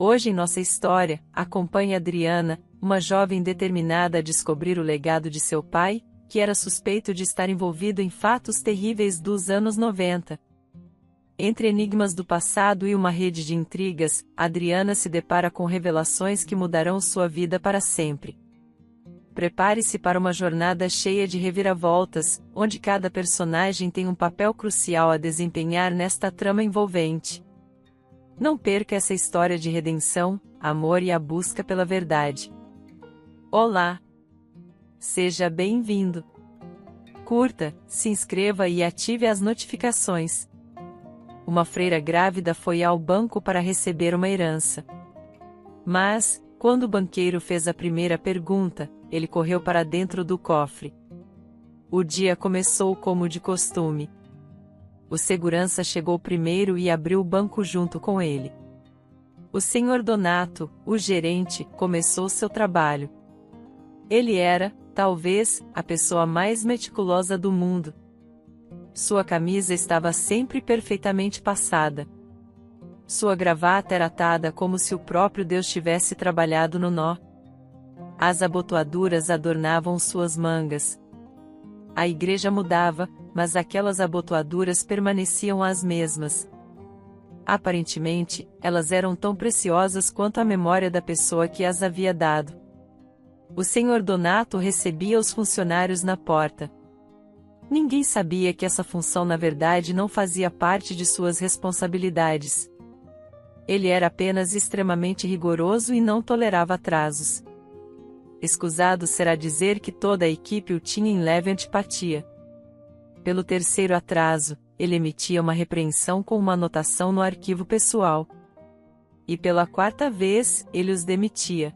Hoje em nossa história, acompanhe Adriana, uma jovem determinada a descobrir o legado de seu pai, que era suspeito de estar envolvido em fatos terríveis dos anos 90. Entre enigmas do passado e uma rede de intrigas, Adriana se depara com revelações que mudarão sua vida para sempre. Prepare-se para uma jornada cheia de reviravoltas, onde cada personagem tem um papel crucial a desempenhar nesta trama envolvente. Não perca essa história de redenção, amor e a busca pela verdade. Olá! Seja bem-vindo! Curta, se inscreva e ative as notificações. Uma freira grávida foi ao banco para receber uma herança. Mas, quando o banqueiro fez a primeira pergunta, ele correu para dentro do cofre. O dia começou como de costume. O segurança chegou primeiro e abriu o banco junto com ele. O senhor Donato, o gerente, começou seu trabalho. Ele era, talvez, a pessoa mais meticulosa do mundo. Sua camisa estava sempre perfeitamente passada. Sua gravata era atada como se o próprio Deus tivesse trabalhado no nó. As abotoaduras adornavam suas mangas. A igreja mudava, mas aquelas abotoaduras permaneciam as mesmas. Aparentemente, elas eram tão preciosas quanto a memória da pessoa que as havia dado. O senhor Donato recebia os funcionários na porta. Ninguém sabia que essa função na verdade não fazia parte de suas responsabilidades. Ele era apenas extremamente rigoroso e não tolerava atrasos. Escusado será dizer que toda a equipe o tinha em leve antipatia. Pelo terceiro atraso, ele emitia uma repreensão com uma anotação no arquivo pessoal. E pela quarta vez, ele os demitia.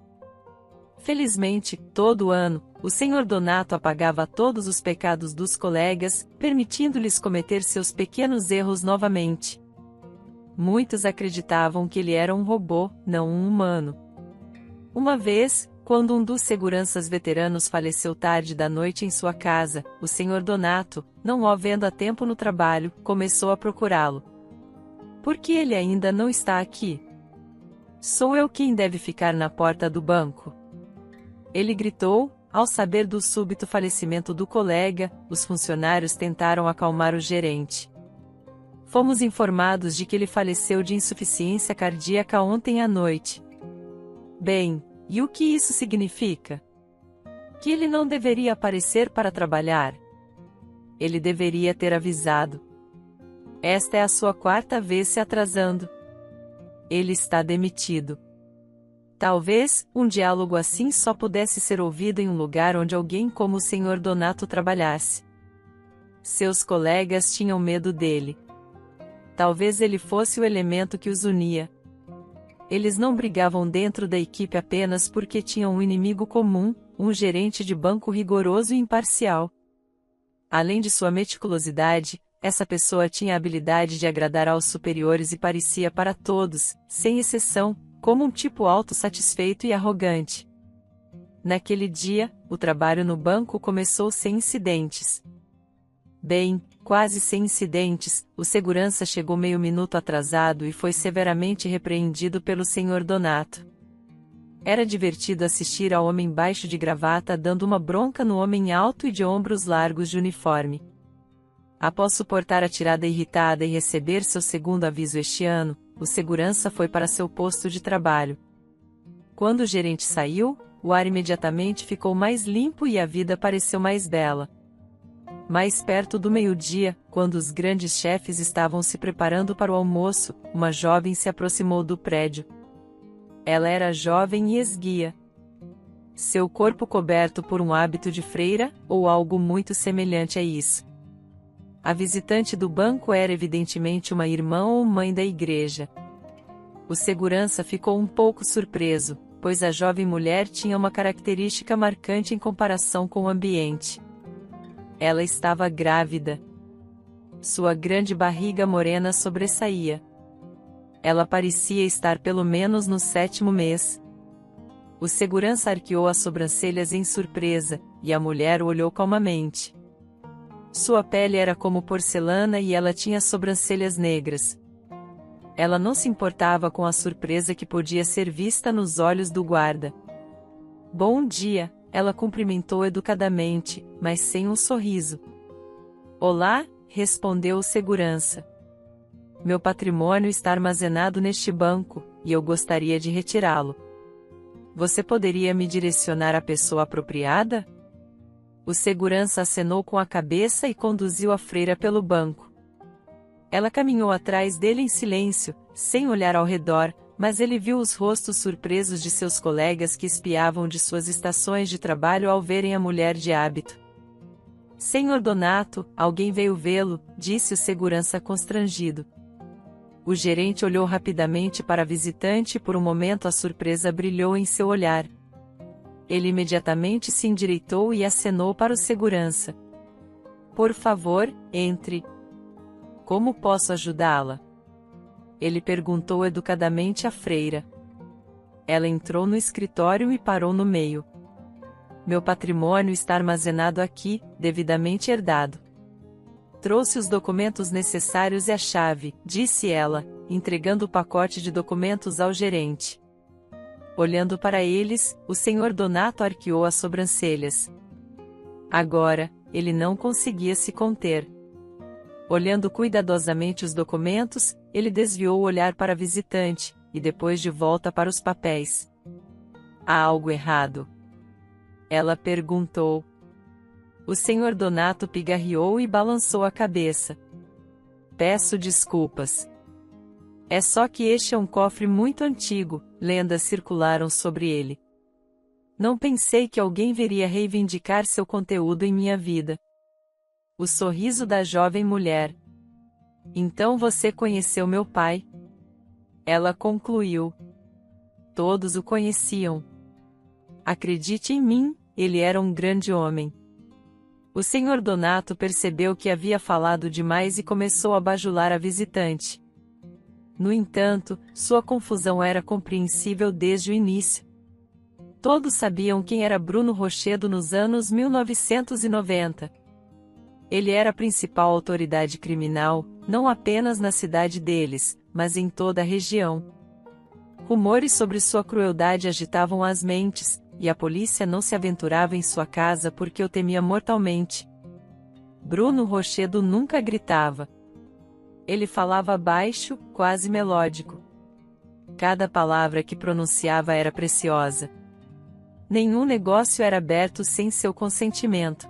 Felizmente, todo ano, o senhor Donato apagava todos os pecados dos colegas, permitindo-lhes cometer seus pequenos erros novamente. Muitos acreditavam que ele era um robô, não um humano. Uma vez, quando um dos seguranças veteranos faleceu tarde da noite em sua casa, o senhor Donato, não o vendo a tempo no trabalho, começou a procurá-lo. Por que ele ainda não está aqui? Sou eu quem deve ficar na porta do banco. Ele gritou. Ao saber do súbito falecimento do colega, os funcionários tentaram acalmar o gerente. Fomos informados de que ele faleceu de insuficiência cardíaca ontem à noite. Bem, e o que isso significa? Que ele não deveria aparecer para trabalhar. Ele deveria ter avisado. Esta é a sua quarta vez se atrasando. Ele está demitido. Talvez, um diálogo assim só pudesse ser ouvido em um lugar onde alguém como o senhor Donato trabalhasse. Seus colegas tinham medo dele. Talvez ele fosse o elemento que os unia. Eles não brigavam dentro da equipe apenas porque tinham um inimigo comum, um gerente de banco rigoroso e imparcial. Além de sua meticulosidade, essa pessoa tinha a habilidade de agradar aos superiores e parecia para todos, sem exceção, como um tipo autossatisfeito e arrogante. Naquele dia, o trabalho no banco começou sem incidentes. Bem, quase sem incidentes, o segurança chegou meio minuto atrasado e foi severamente repreendido pelo senhor Donato. Era divertido assistir ao homem baixo de gravata dando uma bronca no homem alto e de ombros largos de uniforme. Após suportar a tirada irritada e receber seu segundo aviso este ano, o segurança foi para seu posto de trabalho. Quando o gerente saiu, o ar imediatamente ficou mais limpo e a vida pareceu mais bela. Mais perto do meio-dia, quando os grandes chefes estavam se preparando para o almoço, uma jovem se aproximou do prédio. Ela era jovem e esguia. Seu corpo coberto por um hábito de freira, ou algo muito semelhante a isso. A visitante do banco era evidentemente uma irmã ou mãe da igreja. O segurança ficou um pouco surpreso, pois a jovem mulher tinha uma característica marcante em comparação com o ambiente. Ela estava grávida. Sua grande barriga morena sobressaía. Ela parecia estar pelo menos no 7º mês. O segurança arqueou as sobrancelhas em surpresa, e a mulher o olhou calmamente. Sua pele era como porcelana e ela tinha sobrancelhas negras. Ela não se importava com a surpresa que podia ser vista nos olhos do guarda. Bom dia, ela cumprimentou educadamente, mas sem um sorriso. Olá, respondeu o segurança. Meu patrimônio está armazenado neste banco, e eu gostaria de retirá-lo. Você poderia me direcionar à pessoa apropriada? O segurança acenou com a cabeça e conduziu a freira pelo banco. Ela caminhou atrás dele em silêncio, sem olhar ao redor, mas ele viu os rostos surpresos de seus colegas que espiavam de suas estações de trabalho ao verem a mulher de hábito. Senhor Donato, alguém veio vê-lo, disse o segurança constrangido. O gerente olhou rapidamente para a visitante e por um momento a surpresa brilhou em seu olhar. Ele imediatamente se endireitou e acenou para o segurança. Por favor, entre. Como posso ajudá-la? Ele perguntou educadamente à freira. Ela entrou no escritório e parou no meio. Meu patrimônio está armazenado aqui, devidamente herdado. Trouxe os documentos necessários e a chave, disse ela, entregando o pacote de documentos ao gerente. Olhando para eles, o senhor Donato arqueou as sobrancelhas. Agora, ele não conseguia se conter. Olhando cuidadosamente os documentos, ele desviou o olhar para a visitante, e depois de volta para os papéis. Há algo errado? Ela perguntou. O senhor Donato pigarreou e balançou a cabeça. Peço desculpas. É só que este é um cofre muito antigo, lendas circularam sobre ele. Não pensei que alguém viria reivindicar seu conteúdo em minha vida. O sorriso da jovem mulher. Então você conheceu meu pai? Ela concluiu. Todos o conheciam. Acredite em mim, ele era um grande homem. O senhor Donato percebeu que havia falado demais e começou a bajular a visitante. No entanto, sua confusão era compreensível desde o início. Todos sabiam quem era Bruno Rochedo nos anos 1990. Ele era a principal autoridade criminal, não apenas na cidade deles, mas em toda a região. Rumores sobre sua crueldade agitavam as mentes, e a polícia não se aventurava em sua casa porque o temia mortalmente. Bruno Rochedo nunca gritava. Ele falava baixo, quase melódico. Cada palavra que pronunciava era preciosa. Nenhum negócio era aberto sem seu consentimento.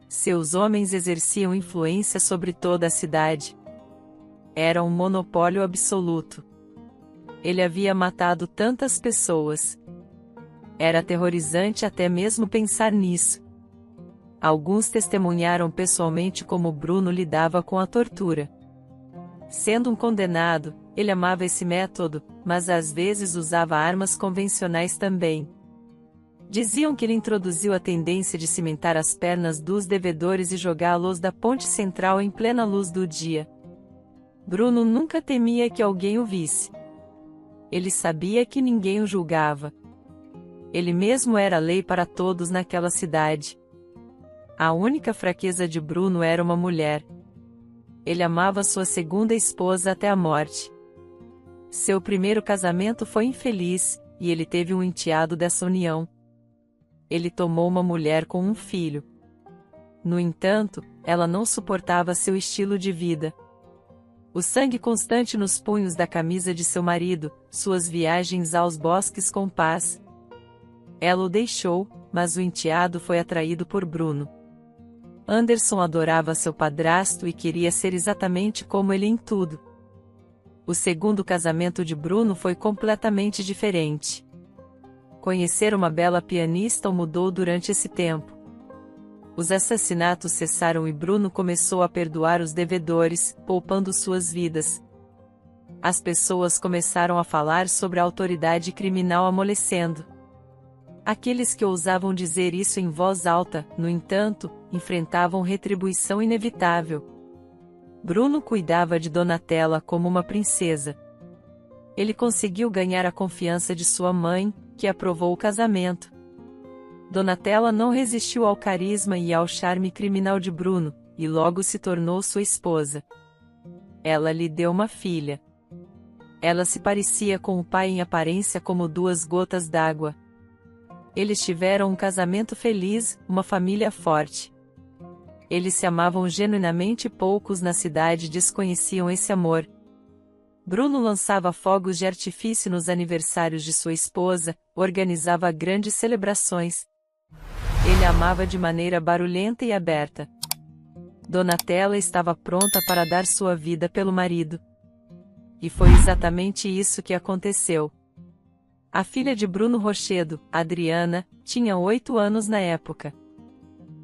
Seus homens exerciam influência sobre toda a cidade. Era um monopólio absoluto. Ele havia matado tantas pessoas. Era aterrorizante até mesmo pensar nisso. Alguns testemunharam pessoalmente como Bruno lidava com a tortura. Sendo um condenado, ele amava esse método, mas às vezes usava armas convencionais também. Diziam que ele introduziu a tendência de cimentar as pernas dos devedores e jogá-los da ponte central em plena luz do dia. Bruno nunca temia que alguém o visse. Ele sabia que ninguém o julgava. Ele mesmo era a lei para todos naquela cidade. A única fraqueza de Bruno era uma mulher. Ele amava sua segunda esposa até a morte. Seu primeiro casamento foi infeliz, e ele teve um enteado dessa união. Ele tomou uma mulher com um filho. No entanto, ela não suportava seu estilo de vida. O sangue constante nos punhos da camisa de seu marido, suas viagens aos bosques com paz. Ela o deixou, mas o enteado foi atraído por Bruno. Anderson adorava seu padrasto e queria ser exatamente como ele em tudo. O segundo casamento de Bruno foi completamente diferente. Conhecer uma bela pianista o mudou durante esse tempo. Os assassinatos cessaram e Bruno começou a perdoar os devedores, poupando suas vidas. As pessoas começaram a falar sobre a autoridade criminal amolecendo. Aqueles que ousavam dizer isso em voz alta, no entanto, enfrentavam retribuição inevitável. Bruno cuidava de Donatella como uma princesa. Ele conseguiu ganhar a confiança de sua mãe, que aprovou o casamento. Donatella não resistiu ao carisma e ao charme criminal de Bruno, e logo se tornou sua esposa. Ela lhe deu uma filha. Ela se parecia com o pai em aparência como duas gotas d'água. Eles tiveram um casamento feliz, uma família forte. Eles se amavam genuinamente e poucos na cidade desconheciam esse amor. Bruno lançava fogos de artifício nos aniversários de sua esposa, organizava grandes celebrações. Ele amava de maneira barulhenta e aberta. Donatella estava pronta para dar sua vida pelo marido. E foi exatamente isso que aconteceu. A filha de Bruno Rochedo, Adriana, tinha 8 anos na época.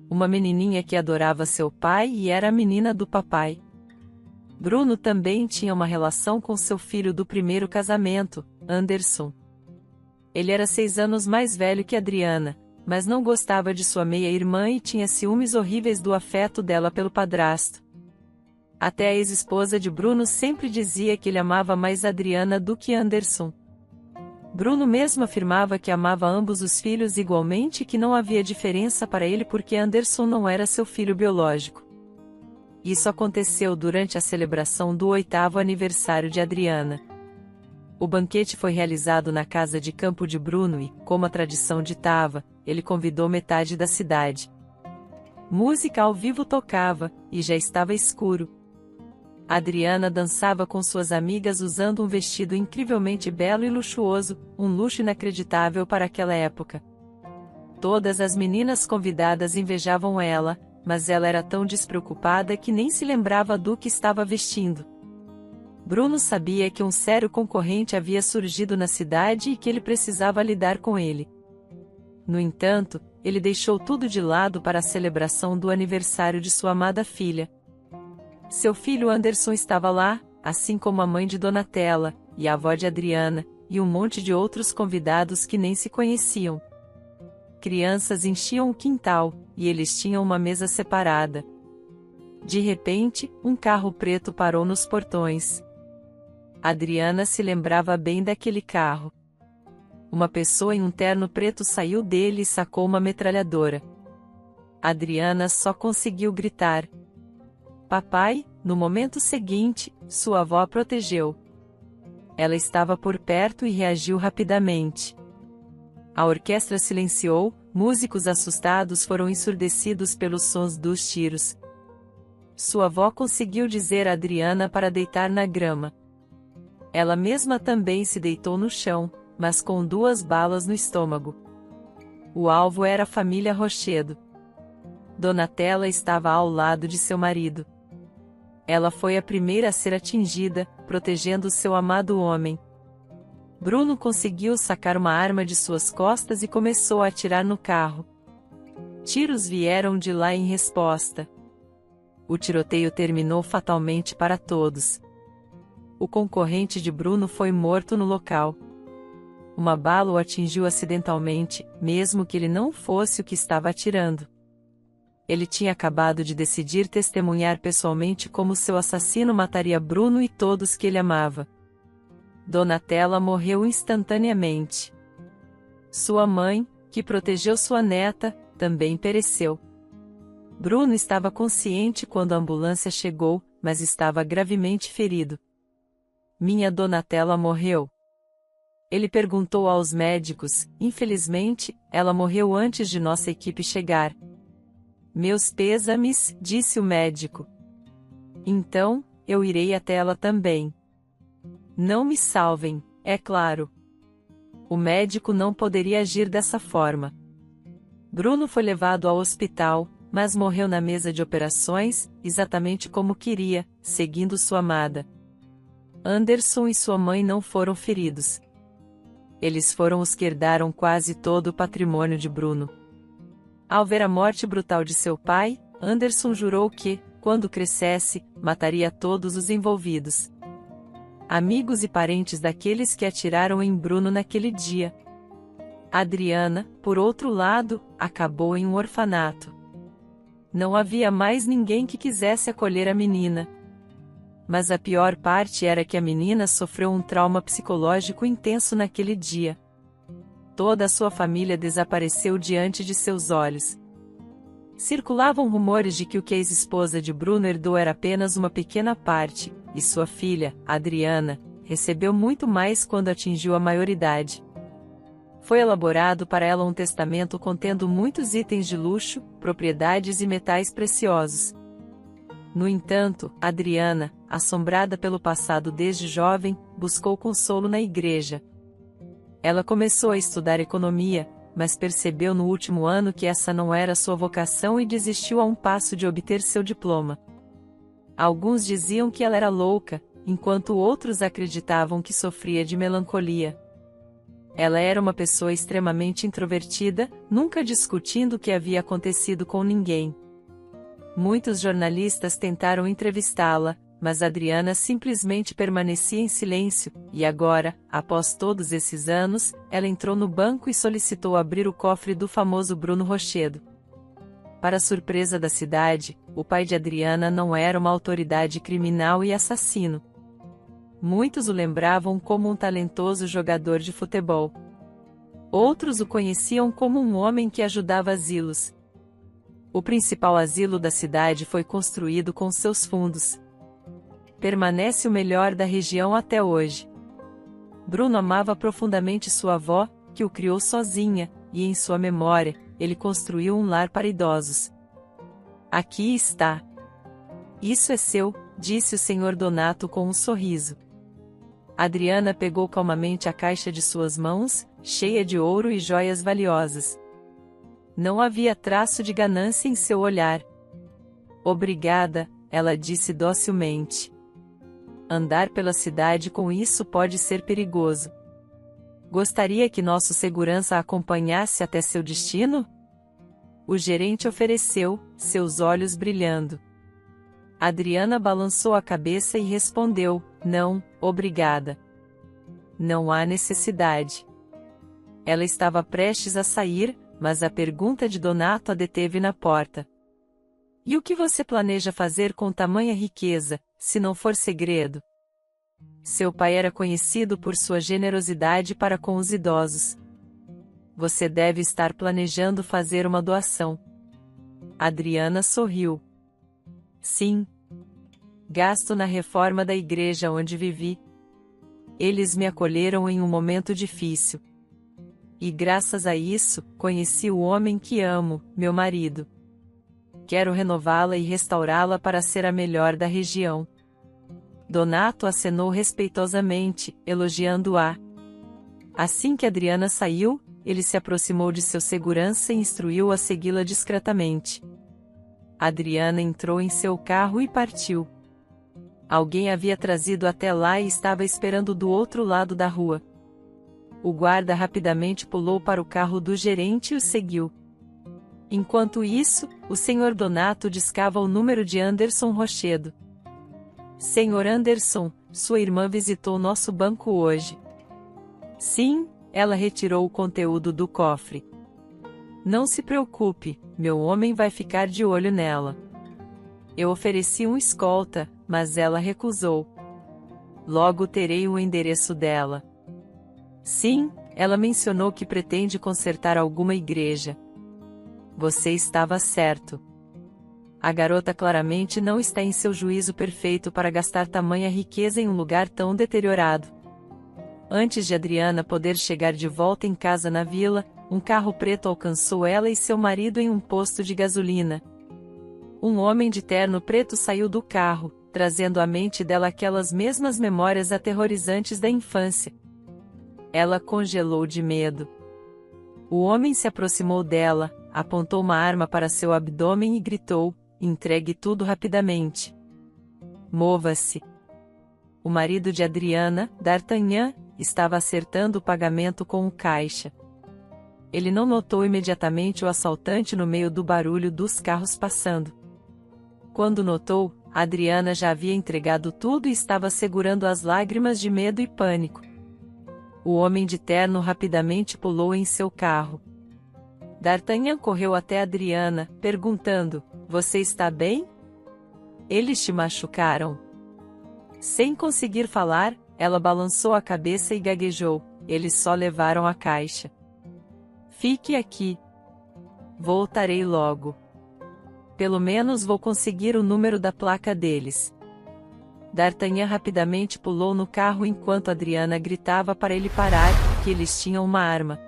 Uma menininha que adorava seu pai e era a menina do papai. Bruno também tinha uma relação com seu filho do primeiro casamento, Anderson. Ele era 6 anos mais velho que Adriana, mas não gostava de sua meia-irmã e tinha ciúmes horríveis do afeto dela pelo padrasto. Até a ex-esposa de Bruno sempre dizia que ele amava mais Adriana do que Anderson. Bruno mesmo afirmava que amava ambos os filhos igualmente e que não havia diferença para ele porque Anderson não era seu filho biológico. Isso aconteceu durante a celebração do 8º aniversário de Adriana. O banquete foi realizado na casa de campo de Bruno e, como a tradição ditava, ele convidou metade da cidade. Música ao vivo tocava, e já estava escuro. Adriana dançava com suas amigas usando um vestido incrivelmente belo e luxuoso, um luxo inacreditável para aquela época. Todas as meninas convidadas invejavam ela, mas ela era tão despreocupada que nem se lembrava do que estava vestindo. Bruno sabia que um sério concorrente havia surgido na cidade e que ele precisava lidar com ele. No entanto, ele deixou tudo de lado para a celebração do aniversário de sua amada filha. Seu filho Anderson estava lá, assim como a mãe de Donatella, e a avó de Adriana, e um monte de outros convidados que nem se conheciam. Crianças enchiam o quintal, e eles tinham uma mesa separada. De repente, um carro preto parou nos portões. Adriana se lembrava bem daquele carro. Uma pessoa em um terno preto saiu dele e sacou uma metralhadora. Adriana só conseguiu gritar: "Papai!" No momento seguinte, sua avó a protegeu. Ela estava por perto e reagiu rapidamente. A orquestra silenciou, músicos assustados foram ensurdecidos pelos sons dos tiros. Sua avó conseguiu dizer a Adriana para deitar na grama. Ela mesma também se deitou no chão, mas com 2 balas no estômago. O alvo era a família Rochedo. Donatella estava ao lado de seu marido. Ela foi a primeira a ser atingida, protegendo seu amado homem. Bruno conseguiu sacar uma arma de suas costas e começou a atirar no carro. Tiros vieram de lá em resposta. O tiroteio terminou fatalmente para todos. O concorrente de Bruno foi morto no local. Uma bala o atingiu acidentalmente, mesmo que ele não fosse o que estava atirando. Ele tinha acabado de decidir testemunhar pessoalmente como seu assassino mataria Bruno e todos que ele amava. Donatella morreu instantaneamente. Sua mãe, que protegeu sua neta, também pereceu. Bruno estava consciente quando a ambulância chegou, mas estava gravemente ferido. Minha Donatella morreu. Ele perguntou aos médicos, infelizmente, ela morreu antes de nossa equipe chegar. Meus pêsames, disse o médico. Então, eu irei até ela também. Não me salvem, é claro. O médico não poderia agir dessa forma. Bruno foi levado ao hospital, mas morreu na mesa de operações, exatamente como queria, seguindo sua amada. Anderson e sua mãe não foram feridos. Eles foram os que herdaram quase todo o patrimônio de Bruno. Ao ver a morte brutal de seu pai, Anderson jurou que, quando crescesse, mataria todos os envolvidos. Amigos e parentes daqueles que atiraram em Bruno naquele dia. Adriana, por outro lado, acabou em um orfanato. Não havia mais ninguém que quisesse acolher a menina. Mas a pior parte era que a menina sofreu um trauma psicológico intenso naquele dia. Toda a sua família desapareceu diante de seus olhos. Circulavam rumores de que o que a ex-esposa de Bruno herdou era apenas uma pequena parte, e sua filha, Adriana, recebeu muito mais quando atingiu a maioridade. Foi elaborado para ela um testamento contendo muitos itens de luxo, propriedades e metais preciosos. No entanto, Adriana, assombrada pelo passado desde jovem, buscou consolo na igreja. Ela começou a estudar economia, mas percebeu no último ano que essa não era sua vocação e desistiu a um passo de obter seu diploma. Alguns diziam que ela era louca, enquanto outros acreditavam que sofria de melancolia. Ela era uma pessoa extremamente introvertida, nunca discutindo o que havia acontecido com ninguém. Muitos jornalistas tentaram entrevistá-la, mas Adriana simplesmente permanecia em silêncio, e agora, após todos esses anos, ela entrou no banco e solicitou abrir o cofre do famoso Bruno Rochedo. Para surpresa da cidade, o pai de Adriana não era uma autoridade criminal e assassino. Muitos o lembravam como um talentoso jogador de futebol. Outros o conheciam como um homem que ajudava asilos. O principal asilo da cidade foi construído com seus fundos. Permanece o melhor da região até hoje. Bruno amava profundamente sua avó, que o criou sozinha, e em sua memória, ele construiu um lar para idosos. Aqui está. Isso é seu, disse o senhor Donato com um sorriso. Adriana pegou calmamente a caixa de suas mãos, cheia de ouro e joias valiosas. Não havia traço de ganância em seu olhar. Obrigada, ela disse docilmente. Andar pela cidade com isso pode ser perigoso. Gostaria que nosso segurança a acompanhasse até seu destino? O gerente ofereceu, seus olhos brilhando. Adriana balançou a cabeça e respondeu, não, obrigada. Não há necessidade. Ela estava prestes a sair, mas a pergunta de Donato a deteve na porta. E o que você planeja fazer com tamanha riqueza, se não for segredo? Seu pai era conhecido por sua generosidade para com os idosos. Você deve estar planejando fazer uma doação. Adriana sorriu. Sim. Gasto na reforma da igreja onde vivi. Eles me acolheram em um momento difícil. E graças a isso, conheci o homem que amo, meu marido. Quero renová-la e restaurá-la para ser a melhor da região. Donato acenou respeitosamente, elogiando-a. Assim que Adriana saiu, ele se aproximou de seu segurança e instruiu a segui-la discretamente. Adriana entrou em seu carro e partiu. Alguém havia trazido até lá e estava esperando do outro lado da rua. O guarda rapidamente pulou para o carro do gerente e o seguiu. Enquanto isso, o Sr. Donato discava o número de Anderson Rochedo. Sr. Anderson, sua irmã visitou nosso banco hoje. Sim, ela retirou o conteúdo do cofre. Não se preocupe, meu homem vai ficar de olho nela. Eu ofereci um escolta, mas ela recusou. Logo terei o endereço dela. Sim, ela mencionou que pretende consertar alguma igreja. Você estava certo. A garota claramente não está em seu juízo perfeito para gastar tamanha riqueza em um lugar tão deteriorado. Antes de Adriana poder chegar de volta em casa na vila, um carro preto alcançou ela e seu marido em um posto de gasolina. Um homem de terno preto saiu do carro, trazendo à mente dela aquelas mesmas memórias aterrorizantes da infância. Ela congelou de medo. O homem se aproximou dela, apontou uma arma para seu abdômen e gritou, entregue tudo rapidamente. Mova-se. O marido de Adriana, D'Artagnan, estava acertando o pagamento com o caixa. Ele não notou imediatamente o assaltante no meio do barulho dos carros passando. Quando notou, Adriana já havia entregado tudo e estava segurando as lágrimas de medo e pânico. O homem de terno rapidamente pulou em seu carro. D'Artagnan correu até Adriana, perguntando, você está bem? Eles te machucaram? Sem conseguir falar, ela balançou a cabeça e gaguejou, eles só levaram a caixa. Fique aqui. Voltarei logo. Pelo menos vou conseguir o número da placa deles. D'Artagnan rapidamente pulou no carro enquanto Adriana gritava para ele parar, que eles tinham uma arma.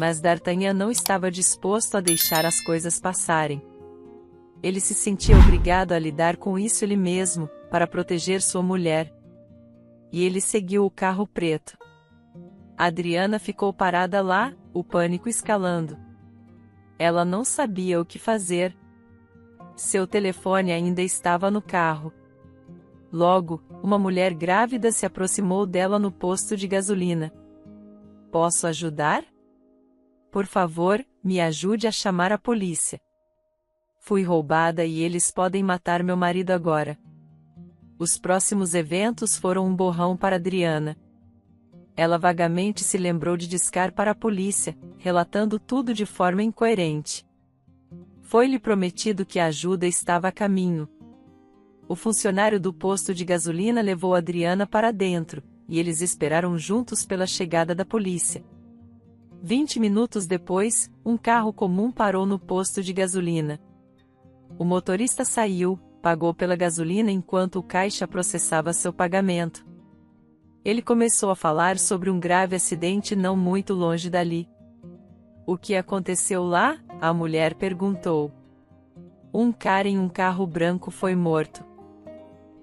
Mas D'Artagnan não estava disposto a deixar as coisas passarem. Ele se sentia obrigado a lidar com isso ele mesmo, para proteger sua mulher. E ele seguiu o carro preto. Adriana ficou parada lá, o pânico escalando. Ela não sabia o que fazer. Seu telefone ainda estava no carro. Logo, uma mulher grávida se aproximou dela no posto de gasolina. Posso ajudar? Por favor, me ajude a chamar a polícia. Fui roubada e eles podem matar meu marido agora. Os próximos eventos foram um borrão para Adriana. Ela vagamente se lembrou de discar para a polícia, relatando tudo de forma incoerente. Foi-lhe prometido que a ajuda estava a caminho. O funcionário do posto de gasolina levou Adriana para dentro, e eles esperaram juntos pela chegada da polícia. 20 minutos depois, um carro comum parou no posto de gasolina. O motorista saiu, pagou pela gasolina enquanto o caixa processava seu pagamento. Ele começou a falar sobre um grave acidente não muito longe dali. O que aconteceu lá? A mulher perguntou. Um cara em um carro branco foi morto.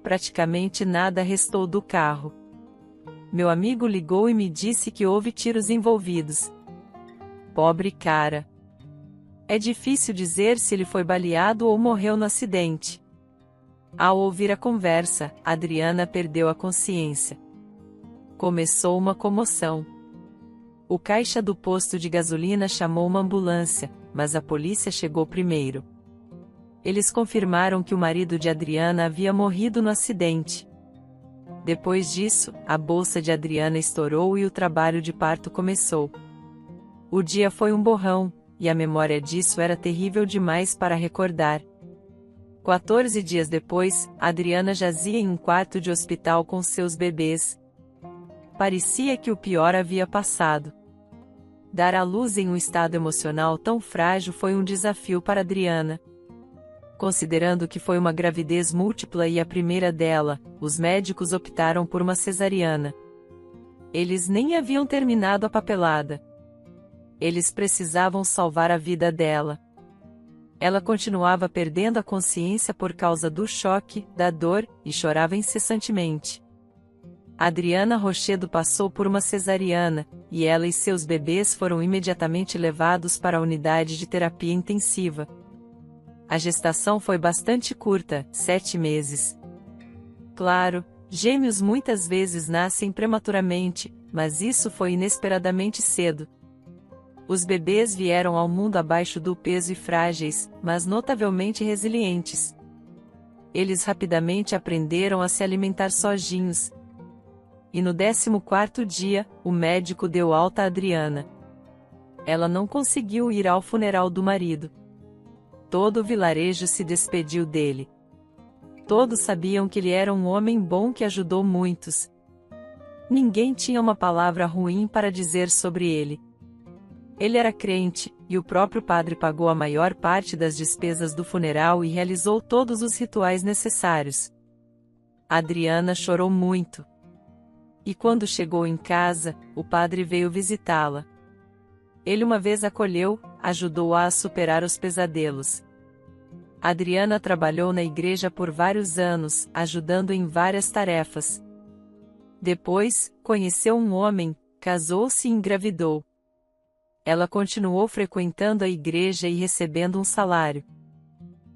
Praticamente nada restou do carro. Meu amigo ligou e me disse que houve tiros envolvidos. Pobre cara. É difícil dizer se ele foi baleado ou morreu no acidente. Ao ouvir a conversa, Adriana perdeu a consciência. Começou uma comoção. O caixa do posto de gasolina chamou uma ambulância, mas a polícia chegou primeiro. Eles confirmaram que o marido de Adriana havia morrido no acidente. Depois disso, a bolsa de Adriana estourou e o trabalho de parto começou. O dia foi um borrão, e a memória disso era terrível demais para recordar. 14 dias depois, Adriana jazia em um quarto de hospital com seus bebês. Parecia que o pior havia passado. Dar à luz em um estado emocional tão frágil foi um desafio para Adriana. Considerando que foi uma gravidez múltipla e a primeira dela, os médicos optaram por uma cesariana. Eles nem haviam terminado a papelada. Eles precisavam salvar a vida dela. Ela continuava perdendo a consciência por causa do choque, da dor, e chorava incessantemente. Adriana Rochedo passou por uma cesariana, e ela e seus bebês foram imediatamente levados para a unidade de terapia intensiva. A gestação foi bastante curta, 7 meses. Claro, gêmeos muitas vezes nascem prematuramente, mas isso foi inesperadamente cedo. Os bebês vieram ao mundo abaixo do peso e frágeis, mas notavelmente resilientes. Eles rapidamente aprenderam a se alimentar sozinhos. E no 14º dia, o médico deu alta a Adriana. Ela não conseguiu ir ao funeral do marido. Todo o vilarejo se despediu dele. Todos sabiam que ele era um homem bom que ajudou muitos. Ninguém tinha uma palavra ruim para dizer sobre ele. Ele era crente, e o próprio padre pagou a maior parte das despesas do funeral e realizou todos os rituais necessários. Adriana chorou muito. E quando chegou em casa, o padre veio visitá-la. Ele uma vez acolheu, ajudou-a a superar os pesadelos. Adriana trabalhou na igreja por vários anos, ajudando em várias tarefas. Depois, conheceu um homem, casou-se e engravidou. Ela continuou frequentando a igreja e recebendo um salário.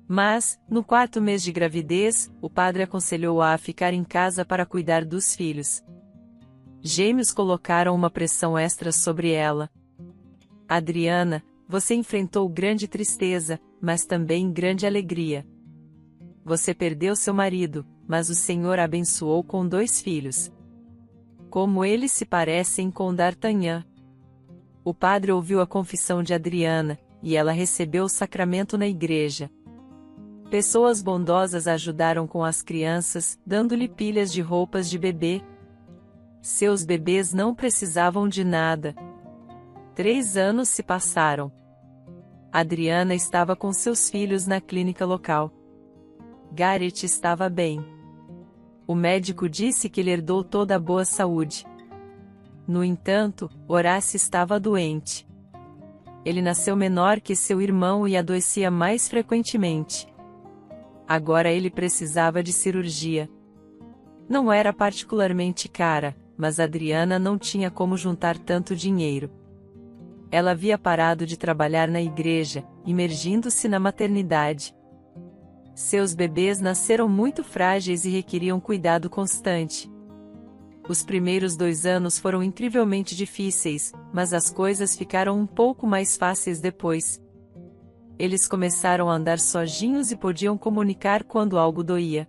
Mas, no 4º mês de gravidez, o padre aconselhou-a a ficar em casa para cuidar dos filhos. Gêmeos colocaram uma pressão extra sobre ela. Adriana, você enfrentou grande tristeza, mas também grande alegria. Você perdeu seu marido, mas o Senhor a abençoou com 2 filhos. Como eles se parecem com D'Artagnan. O padre ouviu a confissão de Adriana, e ela recebeu o sacramento na igreja. Pessoas bondosas a ajudaram com as crianças, dando-lhe pilhas de roupas de bebê. Seus bebês não precisavam de nada. 3 anos se passaram. Adriana estava com seus filhos na clínica local. Gareth estava bem. O médico disse que ele herdou toda a boa saúde. No entanto, Horácio estava doente. Ele nasceu menor que seu irmão e adoecia mais frequentemente. Agora ele precisava de cirurgia. Não era particularmente cara, mas Adriana não tinha como juntar tanto dinheiro. Ela havia parado de trabalhar na igreja, imergindo-se na maternidade. Seus bebês nasceram muito frágeis e requeriam cuidado constante. Os primeiros 2 anos foram incrivelmente difíceis, mas as coisas ficaram um pouco mais fáceis depois. Eles começaram a andar sozinhos e podiam comunicar quando algo doía.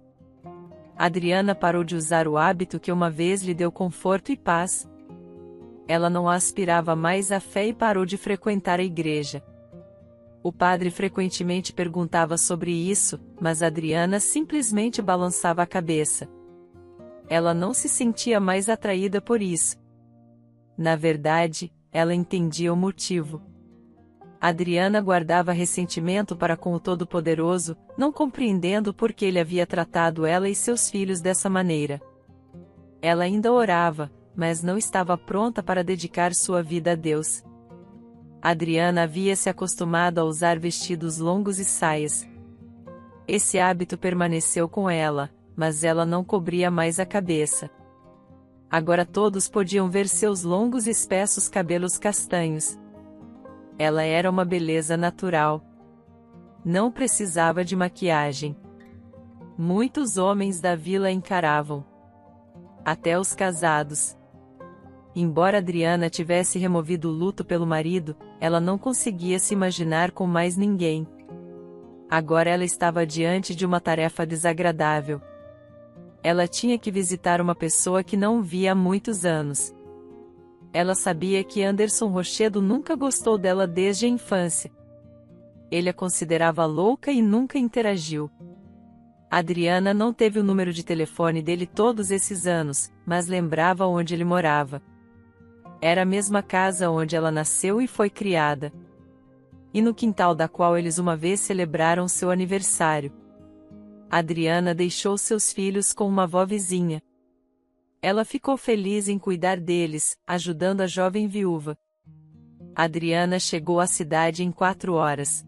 Adriana parou de usar o hábito que uma vez lhe deu conforto e paz. Ela não aspirava mais à fé e parou de frequentar a igreja. O padre frequentemente perguntava sobre isso, mas Adriana simplesmente balançava a cabeça. Ela não se sentia mais atraída por isso. Na verdade, ela entendia o motivo. Adriana guardava ressentimento para com o Todo-Poderoso, não compreendendo por que ele havia tratado ela e seus filhos dessa maneira. Ela ainda orava, mas não estava pronta para dedicar sua vida a Deus. Adriana havia se acostumado a usar vestidos longos e saias. Esse hábito permaneceu com ela, mas ela não cobria mais a cabeça. Agora todos podiam ver seus longos e espessos cabelos castanhos. Ela era uma beleza natural. Não precisava de maquiagem. Muitos homens da vila a encaravam. Até os casados. Embora Adriana tivesse removido o luto pelo marido, ela não conseguia se imaginar com mais ninguém. Agora ela estava diante de uma tarefa desagradável. Ela tinha que visitar uma pessoa que não via há muitos anos. Ela sabia que Anderson Rochedo nunca gostou dela desde a infância. Ele a considerava louca e nunca interagiu. Adriana não teve o número de telefone dele todos esses anos, mas lembrava onde ele morava. Era a mesma casa onde ela nasceu e foi criada. E no quintal da qual eles uma vez celebraram seu aniversário. Adriana deixou seus filhos com uma avó vizinha. Ela ficou feliz em cuidar deles, ajudando a jovem viúva. Adriana chegou à cidade em 4 horas.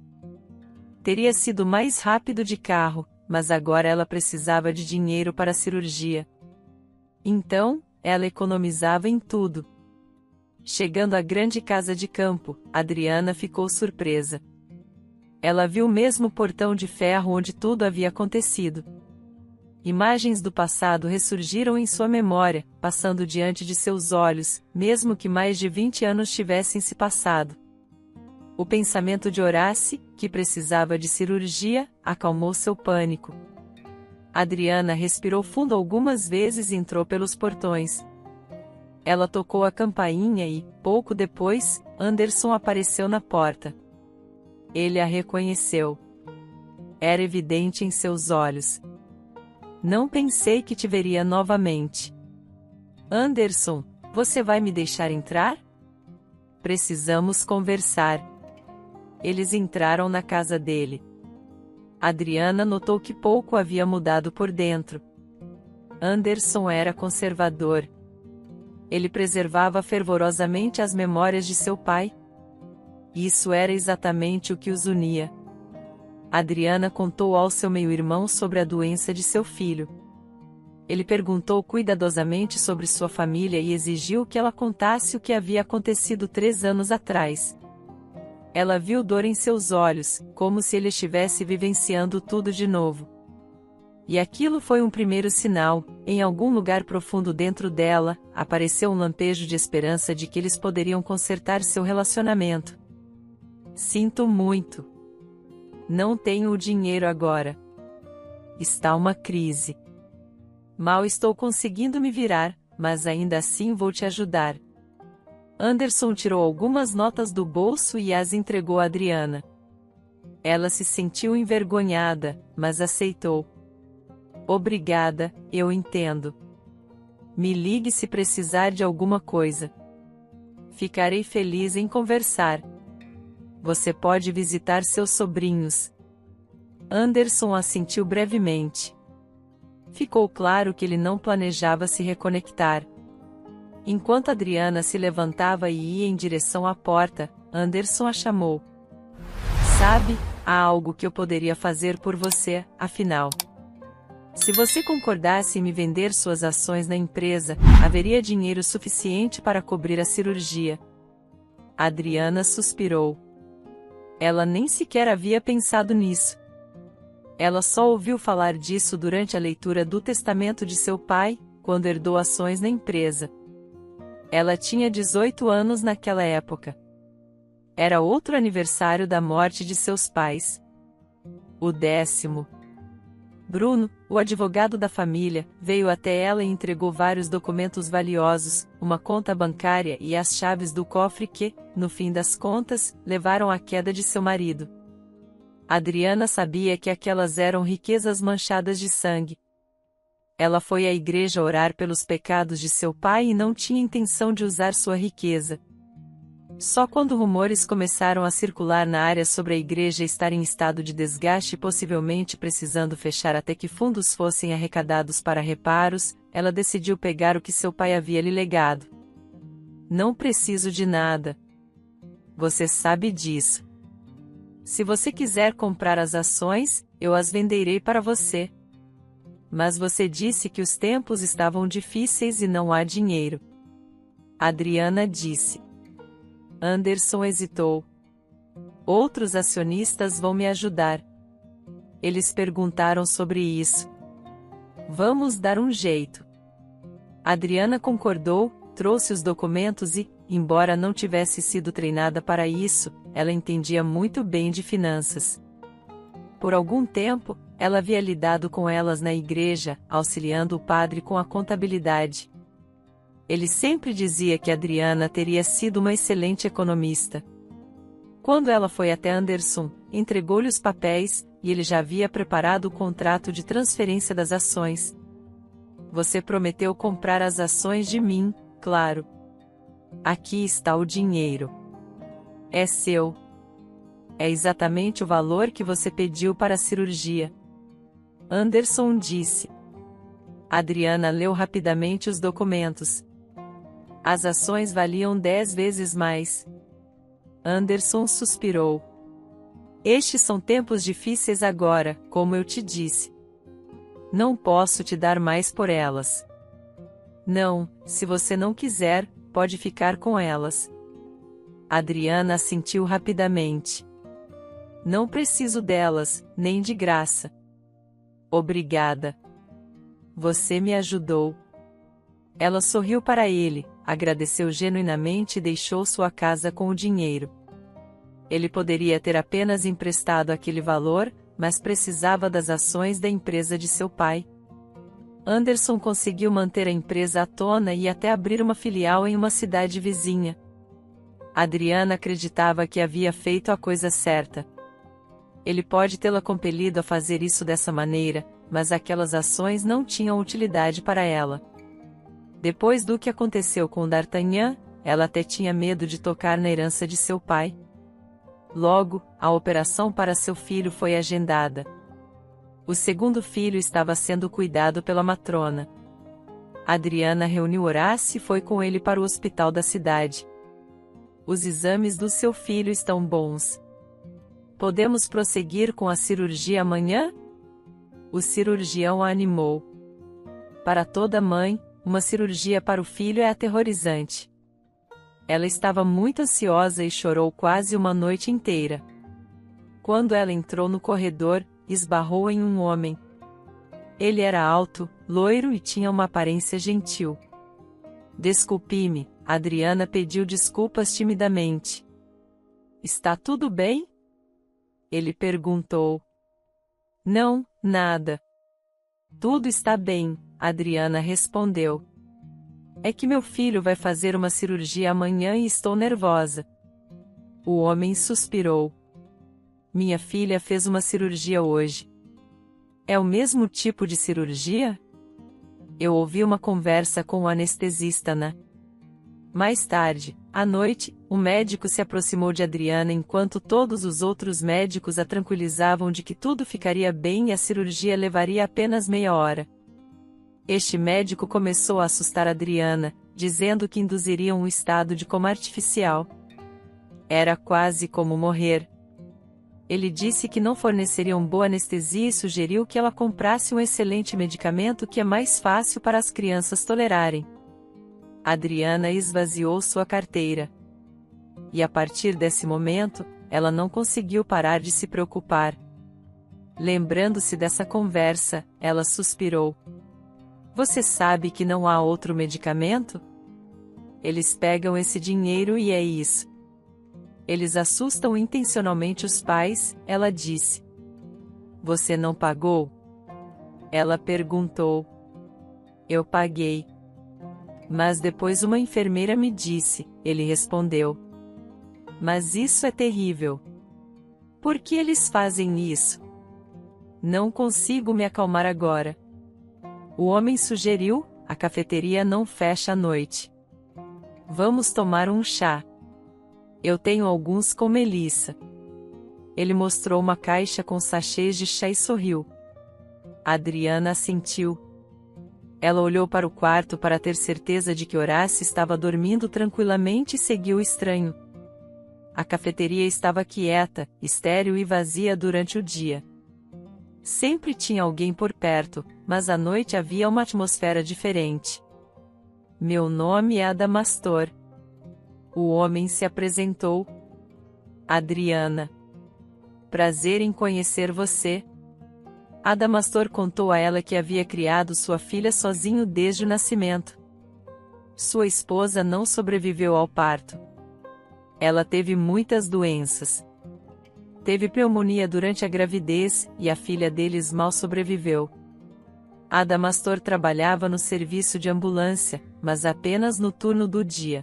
Teria sido mais rápido de carro, mas agora ela precisava de dinheiro para a cirurgia. Então, ela economizava em tudo. Chegando à grande casa de campo, Adriana ficou surpresa. Ela viu o mesmo portão de ferro onde tudo havia acontecido. Imagens do passado ressurgiram em sua memória, passando diante de seus olhos, mesmo que mais de 20 anos tivessem se passado. O pensamento de Horácio, que precisava de cirurgia, acalmou seu pânico. Adriana respirou fundo algumas vezes e entrou pelos portões. Ela tocou a campainha e, pouco depois, Anderson apareceu na porta. Ele a reconheceu. Era evidente em seus olhos. Não pensei que te veria novamente. Anderson, você vai me deixar entrar? Precisamos conversar. Eles entraram na casa dele. Adriana notou que pouco havia mudado por dentro. Anderson era conservador. Ele preservava fervorosamente as memórias de seu pai. Isso era exatamente o que os unia. Adriana contou ao seu meio-irmão sobre a doença de seu filho. Ele perguntou cuidadosamente sobre sua família e exigiu que ela contasse o que havia acontecido 3 anos atrás. Ela viu dor em seus olhos, como se ele estivesse vivenciando tudo de novo. E aquilo foi um primeiro sinal. Em algum lugar profundo dentro dela, apareceu um lampejo de esperança de que eles poderiam consertar seu relacionamento. Sinto muito. Não tenho o dinheiro agora. Está uma crise. Mal estou conseguindo me virar, mas ainda assim vou te ajudar. Anderson tirou algumas notas do bolso e as entregou a Adriana. Ela se sentiu envergonhada, mas aceitou. Obrigada, eu entendo. Me ligue se precisar de alguma coisa. Ficarei feliz em conversar. Você pode visitar seus sobrinhos. Anderson assentiu brevemente. ficou claro que ele não planejava se reconectar. Enquanto Adriana se levantava e ia em direção à porta, Anderson a chamou. Sabe, há algo que eu poderia fazer por você, afinal. Se você concordasse em me vender suas ações na empresa, haveria dinheiro suficiente para cobrir a cirurgia. Adriana suspirou. Ela nem sequer havia pensado nisso. Ela só ouviu falar disso durante a leitura do testamento de seu pai, quando herdou ações na empresa. Ela tinha 18 anos naquela época. Era outro aniversário da morte de seus pais. O 10º. Bruno, o advogado da família, veio até ela e entregou vários documentos valiosos, uma conta bancária e as chaves do cofre que, no fim das contas, levaram à queda de seu marido. Adriana sabia que aquelas eram riquezas manchadas de sangue. Ela foi à igreja orar pelos pecados de seu pai e não tinha intenção de usar sua riqueza. Só quando rumores começaram a circular na área sobre a igreja estar em estado de desgaste e possivelmente precisando fechar até que fundos fossem arrecadados para reparos, ela decidiu pegar o que seu pai havia lhe legado. Não preciso de nada. Você sabe disso. Se você quiser comprar as ações, eu as venderei para você. Mas você disse que os tempos estavam difíceis e não há dinheiro. Adriana disse. Anderson hesitou. Outros acionistas vão me ajudar. Eles perguntaram sobre isso. Vamos dar um jeito. Adriana concordou, trouxe os documentos e, embora não tivesse sido treinada para isso, ela entendia muito bem de finanças. Por algum tempo, ela havia lidado com elas na igreja, auxiliando o padre com a contabilidade. Ele sempre dizia que Adriana teria sido uma excelente economista. Quando ela foi até Anderson, entregou-lhe os papéis, e ele já havia preparado o contrato de transferência das ações. Você prometeu comprar as ações de mim, claro. Aqui está o dinheiro. É seu. É exatamente o valor que você pediu para a cirurgia. Anderson disse. Adriana leu rapidamente os documentos. As ações valiam 10 vezes mais. Anderson suspirou. Estes são tempos difíceis agora, como eu te disse. Não posso te dar mais por elas. Não, se você não quiser, pode ficar com elas. Adriana assentiu rapidamente. Não preciso delas, nem de graça. Obrigada. Você me ajudou. Ela sorriu para ele, agradeceu genuinamente e deixou sua casa com o dinheiro. Ele poderia ter apenas emprestado aquele valor, mas precisava das ações da empresa de seu pai. Anderson conseguiu manter a empresa à tona e até abrir uma filial em uma cidade vizinha. Adriana acreditava que havia feito a coisa certa. Ele pode tê-la compelido a fazer isso dessa maneira, mas aquelas ações não tinham utilidade para ela. Depois do que aconteceu com D'Artagnan, ela até tinha medo de tocar na herança de seu pai. Logo, a operação para seu filho foi agendada. O segundo filho estava sendo cuidado pela matrona. Adriana reuniu Horácio e foi com ele para o hospital da cidade. Os exames do seu filho estão bons. Podemos prosseguir com a cirurgia amanhã? O cirurgião a animou. Para toda mãe, uma cirurgia para o filho é aterrorizante. Ela estava muito ansiosa e chorou quase uma noite inteira. Quando ela entrou no corredor, esbarrou em um homem. Ele era alto, loiro e tinha uma aparência gentil. Desculpe-me, Adriana pediu desculpas timidamente. Está tudo bem? Ele perguntou. Não, nada. Tudo está bem, Adriana respondeu. É que meu filho vai fazer uma cirurgia amanhã e estou nervosa. O homem suspirou. Minha filha fez uma cirurgia hoje. É o mesmo tipo de cirurgia? Eu ouvi uma conversa com o anestesista Mais tarde, à noite, o médico se aproximou de Adriana enquanto todos os outros médicos a tranquilizavam de que tudo ficaria bem e a cirurgia levaria apenas meia hora. Este médico começou a assustar Adriana, dizendo que induziria um estado de coma artificial. Era quase como morrer. Ele disse que não forneceria boa anestesia e sugeriu que ela comprasse um excelente medicamento que é mais fácil para as crianças tolerarem. Adriana esvaziou sua carteira. E a partir desse momento, ela não conseguiu parar de se preocupar. Lembrando-se dessa conversa, ela suspirou. Você sabe que não há outro medicamento? Eles pegam esse dinheiro e é isso. Eles assustam intencionalmente os pais, ela disse. Você não pagou? Ela perguntou. Eu paguei. Mas depois uma enfermeira me disse, ele respondeu. Mas isso é terrível. Por que eles fazem isso? Não consigo me acalmar agora. O homem sugeriu, a cafeteria não fecha à noite. Vamos tomar um chá. Eu tenho alguns com melissa. Ele mostrou uma caixa com sachês de chá e sorriu. Adriana assentiu. Ela olhou para o quarto para ter certeza de que Horácio estava dormindo tranquilamente e seguiu o estranho. A cafeteria estava quieta, estéril e vazia durante o dia. Sempre tinha alguém por perto, mas à noite havia uma atmosfera diferente. Meu nome é Adamastor. O homem se apresentou. Adriana. Prazer em conhecer você. Adamastor contou a ela que havia criado sua filha sozinho desde o nascimento. Sua esposa não sobreviveu ao parto. Ela teve muitas doenças. Teve pneumonia durante a gravidez, e a filha deles mal sobreviveu. Adamastor trabalhava no serviço de ambulância, mas apenas no turno do dia.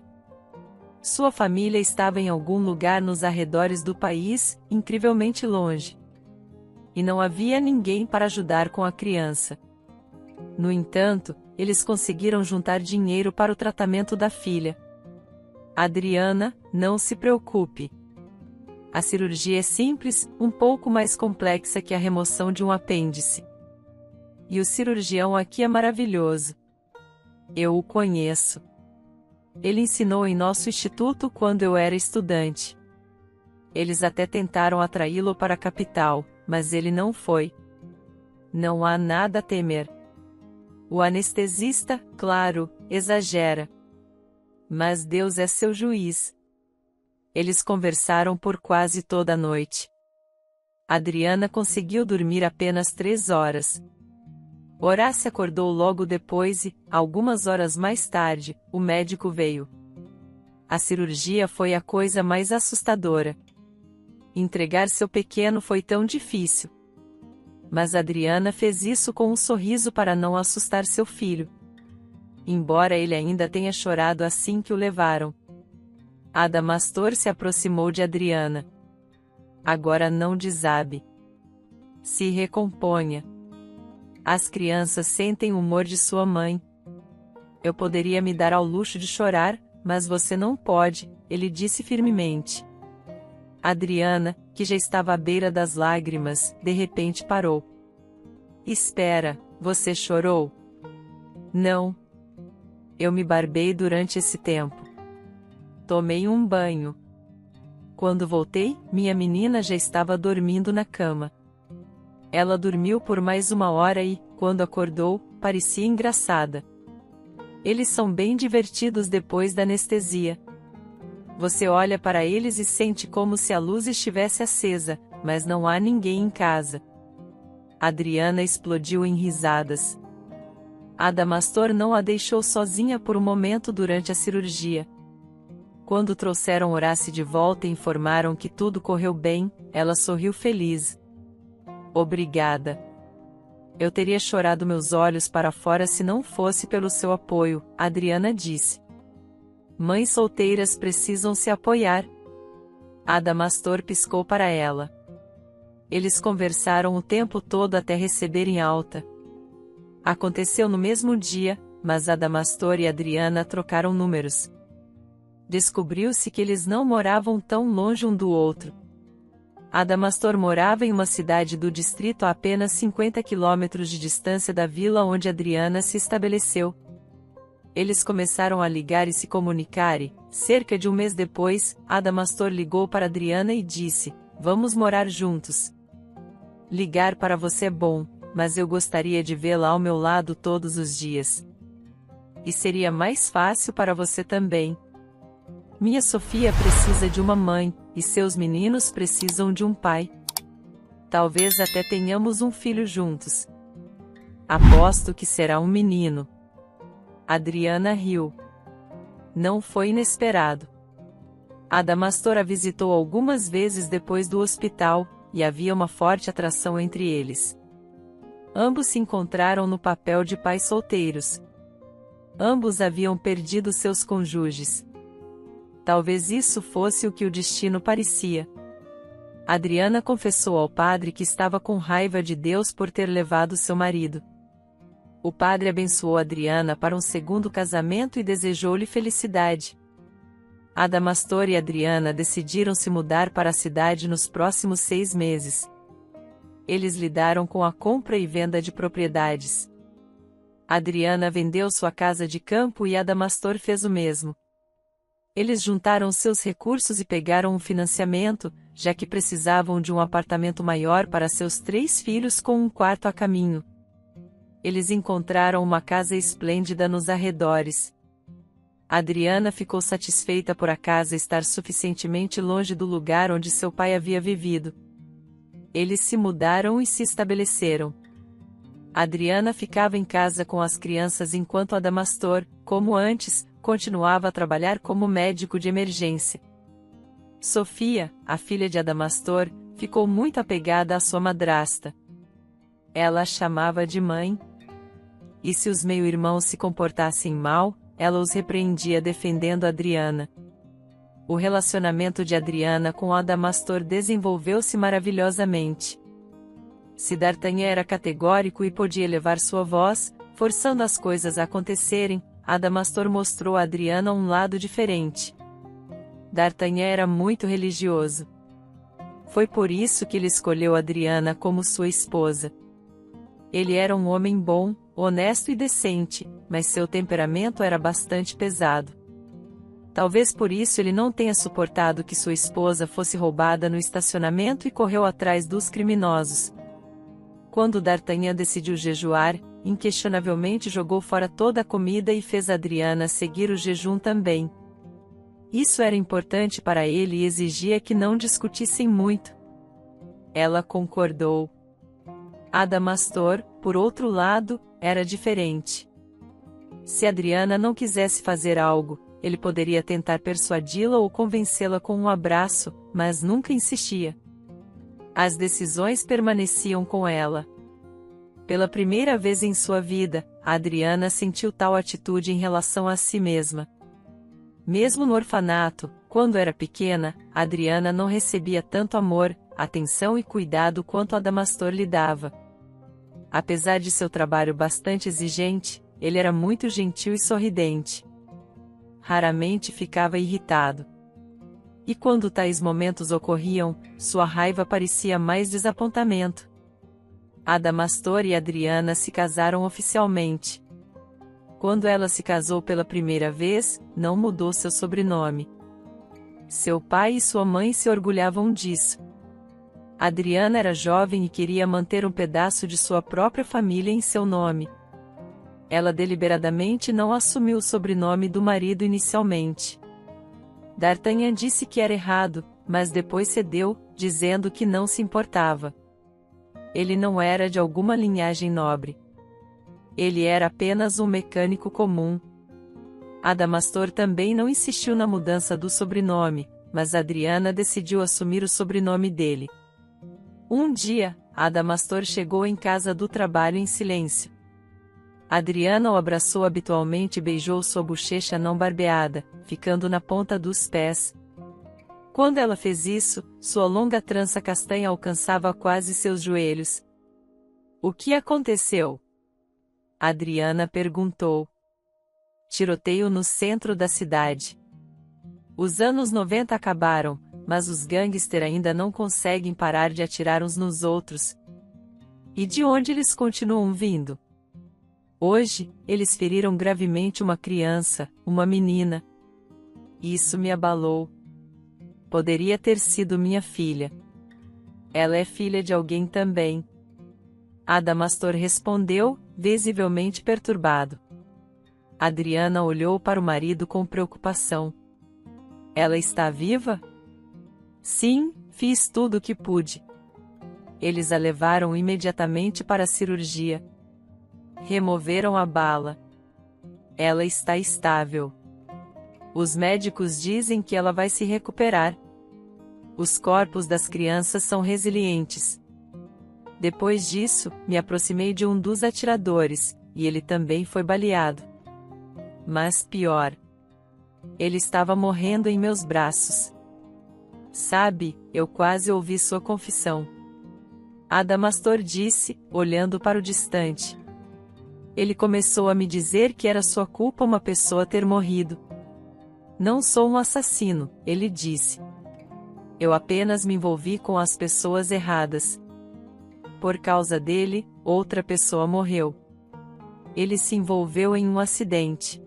Sua família estava em algum lugar nos arredores do país, incrivelmente longe. E não havia ninguém para ajudar com a criança. No entanto, eles conseguiram juntar dinheiro para o tratamento da filha. Adriana, não se preocupe. A cirurgia é simples, um pouco mais complexa que a remoção de um apêndice. E o cirurgião aqui é maravilhoso. Eu o conheço. Ele ensinou em nosso instituto quando eu era estudante. Eles até tentaram atraí-lo para a capital, mas ele não foi. Não há nada a temer. O anestesista, claro, exagera. Mas Deus é seu juiz. Eles conversaram por quase toda a noite. Adriana conseguiu dormir apenas 3 horas. Horácio acordou logo depois e, algumas horas mais tarde, o médico veio. A cirurgia foi a coisa mais assustadora. Entregar seu pequeno foi tão difícil. Mas Adriana fez isso com um sorriso para não assustar seu filho. Embora ele ainda tenha chorado assim que o levaram. Adamastor se aproximou de Adriana. Agora não desabe. Se recomponha. As crianças sentem o humor de sua mãe. Eu poderia me dar ao luxo de chorar, mas você não pode, ele disse firmemente. Adriana, que já estava à beira das lágrimas, de repente parou. Espera, você chorou? Não. Eu me barbei durante esse tempo. Tomei um banho. Quando voltei, minha menina já estava dormindo na cama. Ela dormiu por mais 1 hora e, quando acordou, parecia engraçada. Eles são bem divertidos depois da anestesia. Você olha para eles e sente como se a luz estivesse acesa, mas não há ninguém em casa. Adriana explodiu em risadas. Adamastor não a deixou sozinha por um momento durante a cirurgia. Quando trouxeram Horácio de volta e informaram que tudo correu bem, ela sorriu feliz. Obrigada. Eu teria chorado meus olhos para fora se não fosse pelo seu apoio, Adriana disse. Mães solteiras precisam se apoiar. Adamastor piscou para ela. Eles conversaram o tempo todo até receberem alta. Aconteceu no mesmo dia, mas Adamastor e Adriana trocaram números. Descobriu-se que eles não moravam tão longe um do outro. Adamastor morava em uma cidade do distrito a apenas 50 quilômetros de distância da vila onde Adriana se estabeleceu. Eles começaram a ligar e se comunicar e, cerca de um mês depois, Adamastor ligou para Adriana e disse: "Vamos morar juntos. Ligar para você é bom, mas eu gostaria de vê-la ao meu lado todos os dias. E seria mais fácil para você também. Minha Sofia precisa de uma mãe, e seus meninos precisam de um pai. Talvez até tenhamos um filho juntos. Aposto que será um menino." Adriana riu. Não foi inesperado. Adamastor a visitou algumas vezes depois do hospital, e havia uma forte atração entre eles. Ambos se encontraram no papel de pais solteiros. Ambos haviam perdido seus cônjuges. Talvez isso fosse o que o destino parecia. Adriana confessou ao padre que estava com raiva de Deus por ter levado seu marido. O padre abençoou Adriana para um segundo casamento e desejou-lhe felicidade. Adamastor e Adriana decidiram se mudar para a cidade nos próximos 6 meses. Eles lidaram com a compra e venda de propriedades. Adriana vendeu sua casa de campo e Adamastor fez o mesmo. Eles juntaram seus recursos e pegaram um financiamento, já que precisavam de um apartamento maior para seus 3 filhos com um quarto a caminho. Eles encontraram uma casa esplêndida nos arredores. Adriana ficou satisfeita por a casa estar suficientemente longe do lugar onde seu pai havia vivido. Eles se mudaram e se estabeleceram. Adriana ficava em casa com as crianças enquanto Adamastor, como antes, continuava a trabalhar como médico de emergência. Sofia, a filha de Adamastor, ficou muito apegada à sua madrasta. Ela a chamava de mãe. E se os meio-irmãos se comportassem mal, ela os repreendia defendendo Adriana. O relacionamento de Adriana com Adamastor desenvolveu-se maravilhosamente. Se D'Artagnan era categórico e podia elevar sua voz, forçando as coisas a acontecerem, Adamastor mostrou a Adriana um lado diferente. D'Artagnan era muito religioso. Foi por isso que ele escolheu Adriana como sua esposa. Ele era um homem bom, honesto e decente, mas seu temperamento era bastante pesado. Talvez por isso ele não tenha suportado que sua esposa fosse roubada no estacionamento e correu atrás dos criminosos. Quando D'Artagnan decidiu jejuar, inquestionavelmente jogou fora toda a comida e fez Adriana seguir o jejum também. Isso era importante para ele e exigia que não discutissem muito. Ela concordou. Adamastor, por outro lado, era diferente. Se Adriana não quisesse fazer algo, ele poderia tentar persuadi-la ou convencê-la com um abraço, mas nunca insistia. As decisões permaneciam com ela. Pela primeira vez em sua vida, Adriana sentiu tal atitude em relação a si mesma. Mesmo no orfanato, quando era pequena, Adriana não recebia tanto amor, atenção e cuidado quanto Adamastor lhe dava. Apesar de seu trabalho bastante exigente, ele era muito gentil e sorridente. Raramente ficava irritado. E quando tais momentos ocorriam, sua raiva parecia mais desapontamento. Adamastor e Adriana se casaram oficialmente. Quando ela se casou pela primeira vez, não mudou seu sobrenome. Seu pai e sua mãe se orgulhavam disso. Adriana era jovem e queria manter um pedaço de sua própria família em seu nome. Ela deliberadamente não assumiu o sobrenome do marido inicialmente. D'Artagnan disse que era errado, mas depois cedeu, dizendo que não se importava. Ele não era de alguma linhagem nobre. Ele era apenas um mecânico comum. Adamastor também não insistiu na mudança do sobrenome, mas Adriana decidiu assumir o sobrenome dele. Um dia, Adamastor chegou em casa do trabalho em silêncio. Adriana o abraçou habitualmente e beijou sua bochecha não barbeada, ficando na ponta dos pés. Quando ela fez isso, sua longa trança castanha alcançava quase seus joelhos. "O que aconteceu?" Adriana perguntou. "Tiroteio no centro da cidade. Os anos 90 acabaram, mas os gangsters ainda não conseguem parar de atirar uns nos outros. E de onde eles continuam vindo? Hoje, eles feriram gravemente uma criança, uma menina. Isso me abalou. Poderia ter sido minha filha. Ela é filha de alguém também. Adamastor respondeu, visivelmente perturbado. Adriana olhou para o marido com preocupação. Ela está viva? Sim, fiz tudo o que pude. Eles a levaram imediatamente para a cirurgia. Removeram a bala. Ela está estável. Os médicos dizem que ela vai se recuperar. Os corpos das crianças são resilientes. Depois disso, me aproximei de um dos atiradores, e ele também foi baleado. Mas pior. Ele estava morrendo em meus braços. Sabe, eu quase ouvi sua confissão. Adamastor disse, olhando para o distante. Ele começou a me dizer que era sua culpa uma pessoa ter morrido. Não sou um assassino, ele disse. Eu apenas me envolvi com as pessoas erradas. Por causa dele, outra pessoa morreu. Ele se envolveu em um acidente.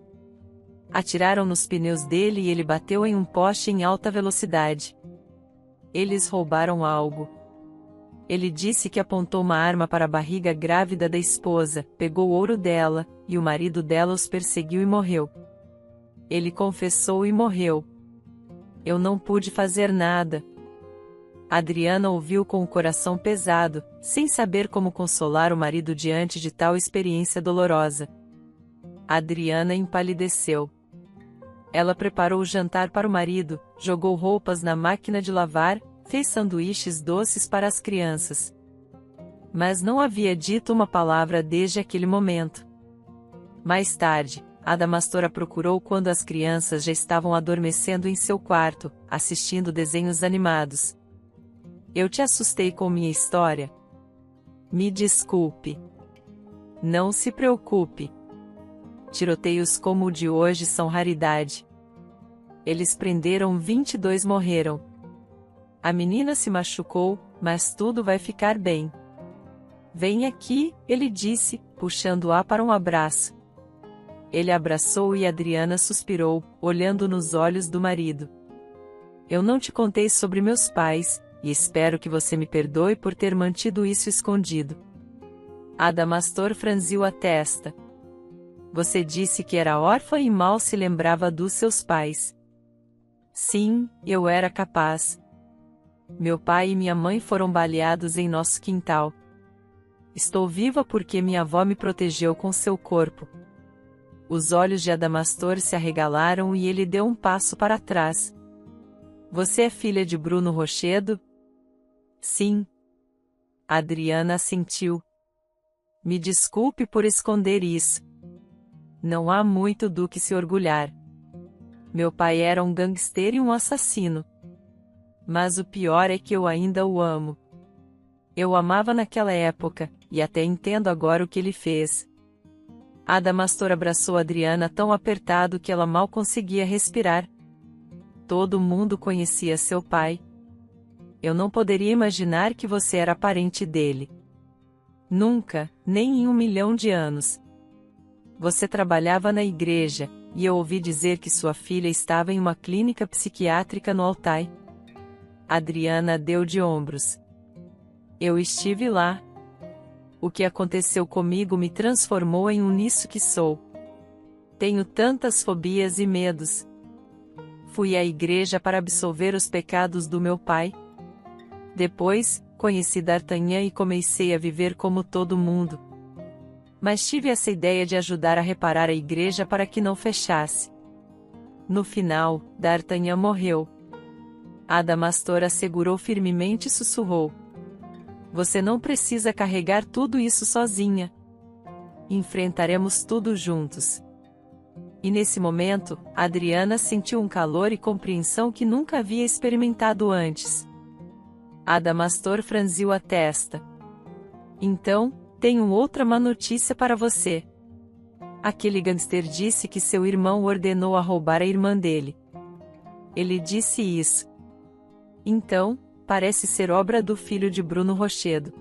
Atiraram nos pneus dele e ele bateu em um poste em alta velocidade. Eles roubaram algo. Ele disse que apontou uma arma para a barriga grávida da esposa, pegou o ouro dela, e o marido dela os perseguiu e morreu. Ele confessou e morreu. Eu não pude fazer nada. Adriana ouviu com o coração pesado, sem saber como consolar o marido diante de tal experiência dolorosa. Adriana empalideceu. Ela preparou o jantar para o marido, jogou roupas na máquina de lavar, fez sanduíches doces para as crianças. Mas não havia dito uma palavra desde aquele momento. Mais tarde, Adamastor a procurou quando as crianças já estavam adormecendo em seu quarto, assistindo desenhos animados. Eu te assustei com minha história? Me desculpe. Não se preocupe. Tiroteios como o de hoje são raridade. Eles prenderam 22 e morreram. A menina se machucou, mas tudo vai ficar bem. Vem aqui, ele disse, puxando-a para um abraço. Ele abraçou e Adriana suspirou, olhando nos olhos do marido. Eu não te contei sobre meus pais, e espero que você me perdoe por ter mantido isso escondido. Adamastor franziu a testa. Você disse que era órfã e mal se lembrava dos seus pais. Sim, eu era capaz. Meu pai e minha mãe foram baleados em nosso quintal. Estou viva porque minha avó me protegeu com seu corpo. Os olhos de Adamastor se arregalaram e ele deu um passo para trás. Você é filha de Bruno Rochedo? Sim. Adriana assentiu. Me desculpe por esconder isso. Não há muito do que se orgulhar. Meu pai era um gangster e um assassino. Mas o pior é que eu ainda o amo. Eu o amava naquela época, e até entendo agora o que ele fez. Adamastor abraçou Adriana tão apertado que ela mal conseguia respirar. Todo mundo conhecia seu pai. Eu não poderia imaginar que você era parente dele. Nunca, nem em 1 milhão de anos. Você trabalhava na igreja, e eu ouvi dizer que sua filha estava em uma clínica psiquiátrica no Altai. Adriana deu de ombros. Eu estive lá. O que aconteceu comigo me transformou em um nisso que sou. Tenho tantas fobias e medos. Fui à igreja para absolver os pecados do meu pai. Depois, conheci D'Artagnan e comecei a viver como todo mundo. Mas tive essa ideia de ajudar a reparar a igreja para que não fechasse. No final, D'Artagnan morreu. Adamastor assegurou firmemente e sussurrou. Você não precisa carregar tudo isso sozinha. Enfrentaremos tudo juntos. E nesse momento, Adriana sentiu um calor e compreensão que nunca havia experimentado antes. Adamastor franziu a testa. Então, tenho outra má notícia para você. Aquele gangster disse que seu irmão ordenou a roubar a irmã dele. Ele disse isso. Então, parece ser obra do filho de Bruno Rochedo.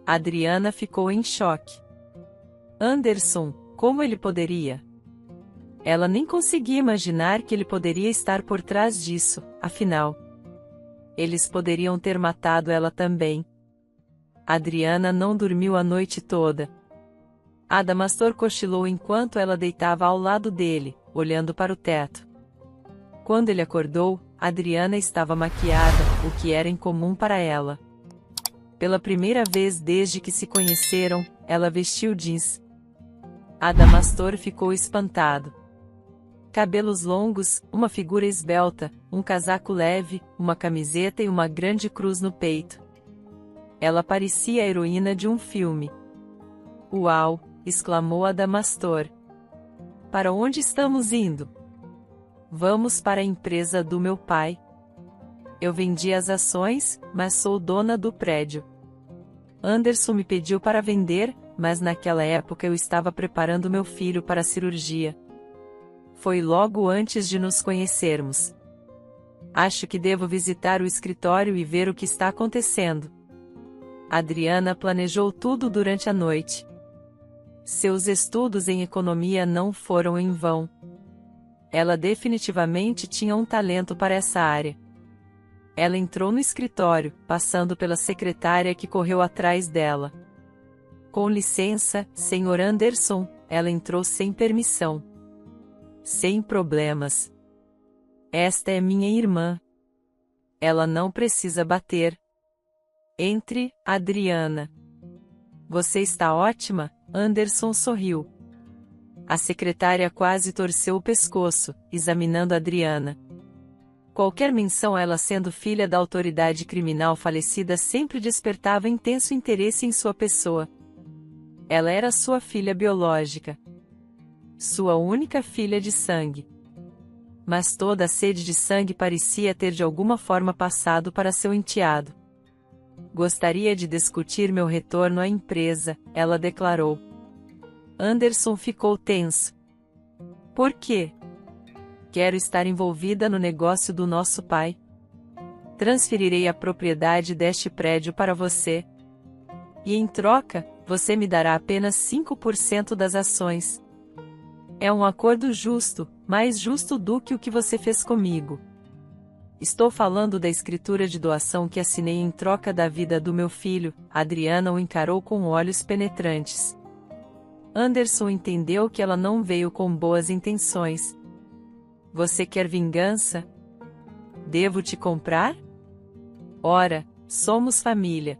Adriana ficou em choque. Anderson, como ele poderia? Ela nem conseguia imaginar que ele poderia estar por trás disso, afinal. Eles poderiam ter matado ela também. Adriana não dormiu a noite toda. Adamastor cochilou enquanto ela deitava ao lado dele, olhando para o teto. Quando ele acordou, Adriana estava maquiada, o que era incomum para ela. Pela primeira vez desde que se conheceram, ela vestiu jeans. Adamastor ficou espantado. Cabelos longos, uma figura esbelta, um casaco leve, uma camiseta e uma grande cruz no peito. Ela parecia a heroína de um filme. "Uau!" exclamou Adamastor. "Para onde estamos indo?" "Vamos para a empresa do meu pai. Eu vendi as ações, mas sou dona do prédio. Anderson me pediu para vender, mas naquela época eu estava preparando meu filho para a cirurgia. Foi logo antes de nos conhecermos. Acho que devo visitar o escritório e ver o que está acontecendo." Adriana planejou tudo durante a noite. Seus estudos em economia não foram em vão. Ela definitivamente tinha um talento para essa área. Ela entrou no escritório, passando pela secretária que correu atrás dela. "Com licença, Sr. Anderson", ela entrou sem permissão. "Sem problemas. Esta é minha irmã. Ela não precisa bater. Entre, Adriana." "Você está ótima", Anderson sorriu. A secretária quase torceu o pescoço, examinando Adriana. Qualquer menção a ela sendo filha da autoridade criminal falecida sempre despertava intenso interesse em sua pessoa. Ela era sua filha biológica. Sua única filha de sangue. Mas toda a sede de sangue parecia ter de alguma forma passado para seu enteado. "Gostaria de discutir meu retorno à empresa", ela declarou. Anderson ficou tenso. "Por quê?" "Quero estar envolvida no negócio do nosso pai. Transferirei a propriedade deste prédio para você. E em troca, você me dará apenas 5% das ações. É um acordo justo, mais justo do que o que você fez comigo. Estou falando da escritura de doação que assinei em troca da vida do meu filho." Adriana o encarou com olhos penetrantes. Anderson entendeu que ela não veio com boas intenções. "Você quer vingança? Devo te comprar? Ora, somos família.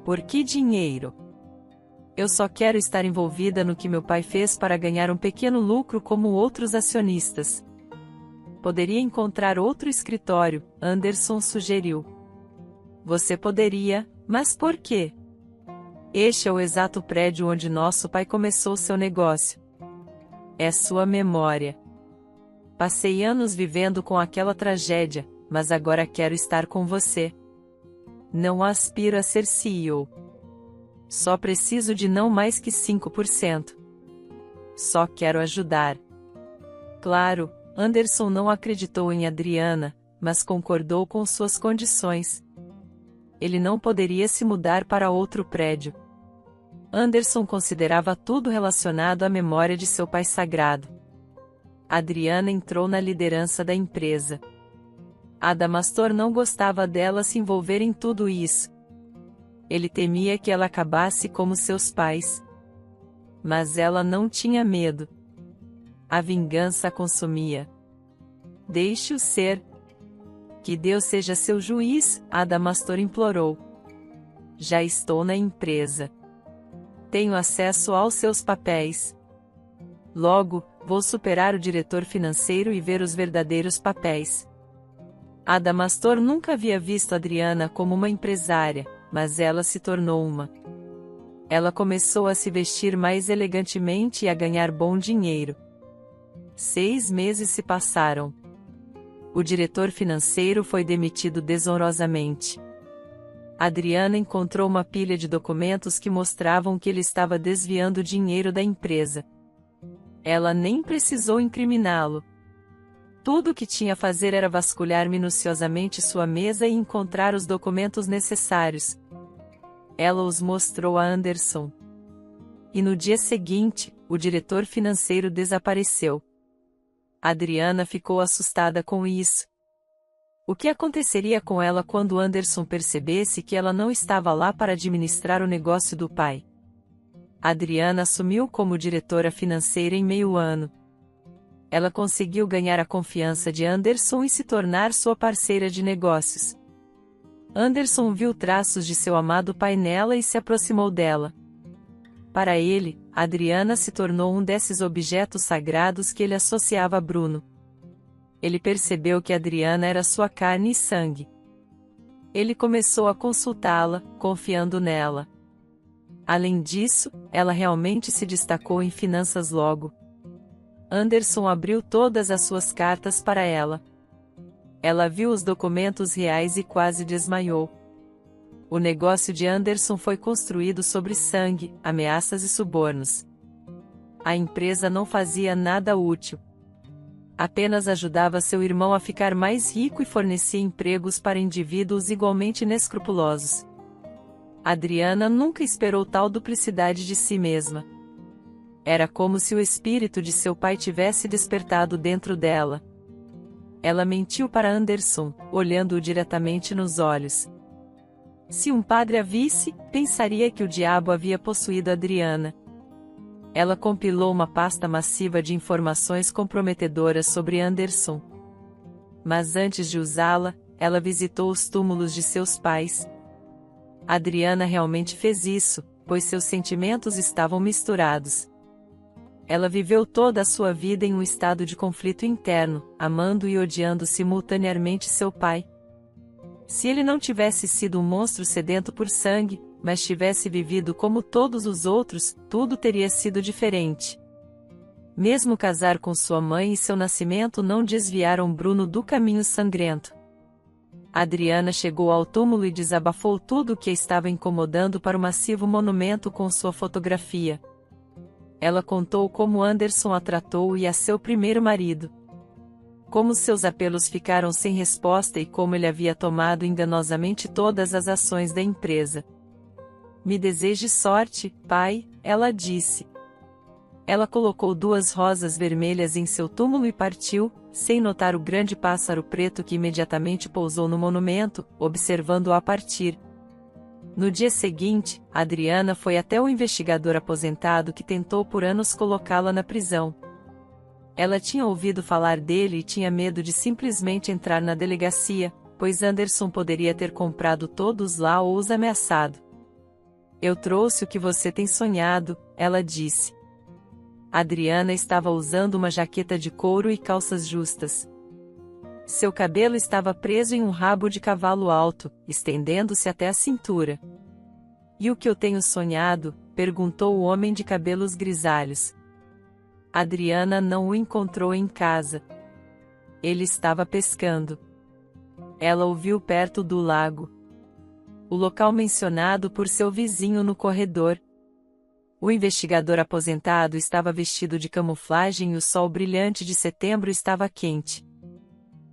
Por que dinheiro? Eu só quero estar envolvida no que meu pai fez para ganhar um pequeno lucro como outros acionistas." "Poderia encontrar outro escritório", Anderson sugeriu. "Você poderia, mas por quê? Este é o exato prédio onde nosso pai começou seu negócio. É sua memória. Passei anos vivendo com aquela tragédia, mas agora quero estar com você. Não aspiro a ser CEO. Só preciso de não mais que 5%. Só quero ajudar." Claro, Anderson não acreditou em Adriana, mas concordou com suas condições. Ele não poderia se mudar para outro prédio. Anderson considerava tudo relacionado à memória de seu pai sagrado. Adriana entrou na liderança da empresa. Adamastor não gostava dela se envolver em tudo isso. Ele temia que ela acabasse como seus pais. Mas ela não tinha medo. A vingança a consumia. "Deixe-o ser. Que Deus seja seu juiz", Adamastor implorou. "Já estou na empresa. Tenho acesso aos seus papéis. Logo, vou superar o diretor financeiro e ver os verdadeiros papéis." Adamastor nunca havia visto Adriana como uma empresária, mas ela se tornou uma. Ela começou a se vestir mais elegantemente e a ganhar bom dinheiro. 6 meses se passaram. O diretor financeiro foi demitido desonrosamente. Adriana encontrou uma pilha de documentos que mostravam que ele estava desviando dinheiro da empresa. Ela nem precisou incriminá-lo. Tudo o que tinha a fazer era vasculhar minuciosamente sua mesa e encontrar os documentos necessários. Ela os mostrou a Anderson. E no dia seguinte, o diretor financeiro desapareceu. Adriana ficou assustada com isso. O que aconteceria com ela quando Anderson percebesse que ela não estava lá para administrar o negócio do pai? Adriana assumiu como diretora financeira em meio ano. Ela conseguiu ganhar a confiança de Anderson e se tornar sua parceira de negócios. Anderson viu traços de seu amado pai nela e se aproximou dela. Para ele, Adriana se tornou um desses objetos sagrados que ele associava a Bruno. Ele percebeu que Adriana era sua carne e sangue. Ele começou a consultá-la, confiando nela. Além disso, ela realmente se destacou em finanças logo. Anderson abriu todas as suas cartas para ela. Ela viu os documentos reais e quase desmaiou. O negócio de Anderson foi construído sobre sangue, ameaças e subornos. A empresa não fazia nada útil. Apenas ajudava seu irmão a ficar mais rico e fornecia empregos para indivíduos igualmente inescrupulosos. Adriana nunca esperou tal duplicidade de si mesma. Era como se o espírito de seu pai tivesse despertado dentro dela. Ela mentiu para Anderson, olhando-o diretamente nos olhos. Se um padre a visse, pensaria que o diabo havia possuído Adriana. Ela compilou uma pasta massiva de informações comprometedoras sobre Anderson. Mas antes de usá-la, ela visitou os túmulos de seus pais. Adriana realmente fez isso, pois seus sentimentos estavam misturados. Ela viveu toda a sua vida em um estado de conflito interno, amando e odiando simultaneamente seu pai. Se ele não tivesse sido um monstro sedento por sangue, mas tivesse vivido como todos os outros, tudo teria sido diferente. Mesmo casar com sua mãe e seu nascimento não desviaram Bruno do caminho sangrento. Adriana chegou ao túmulo e desabafou tudo o que a estava incomodando para o massivo monumento com sua fotografia. Ela contou como Anderson a tratou e a seu primeiro marido. Como seus apelos ficaram sem resposta e como ele havia tomado enganosamente todas as ações da empresa. Me deseje sorte, pai, ela disse. Ela colocou 2 rosas vermelhas em seu túmulo e partiu, sem notar o grande pássaro preto que imediatamente pousou no monumento, observando-o a partir. No dia seguinte, Adriana foi até o investigador aposentado que tentou por anos colocá-la na prisão. Ela tinha ouvido falar dele e tinha medo de simplesmente entrar na delegacia, pois Anderson poderia ter comprado todos lá ou os ameaçado. Eu trouxe o que você tem sonhado, ela disse. Adriana estava usando uma jaqueta de couro e calças justas. Seu cabelo estava preso em um rabo de cavalo alto, estendendo-se até a cintura. E o que eu tenho sonhado? Perguntou o homem de cabelos grisalhos. Adriana não o encontrou em casa. Ele estava pescando. Ela o viu perto do lago. O local mencionado por seu vizinho no corredor. O investigador aposentado estava vestido de camuflagem e o sol brilhante de setembro estava quente.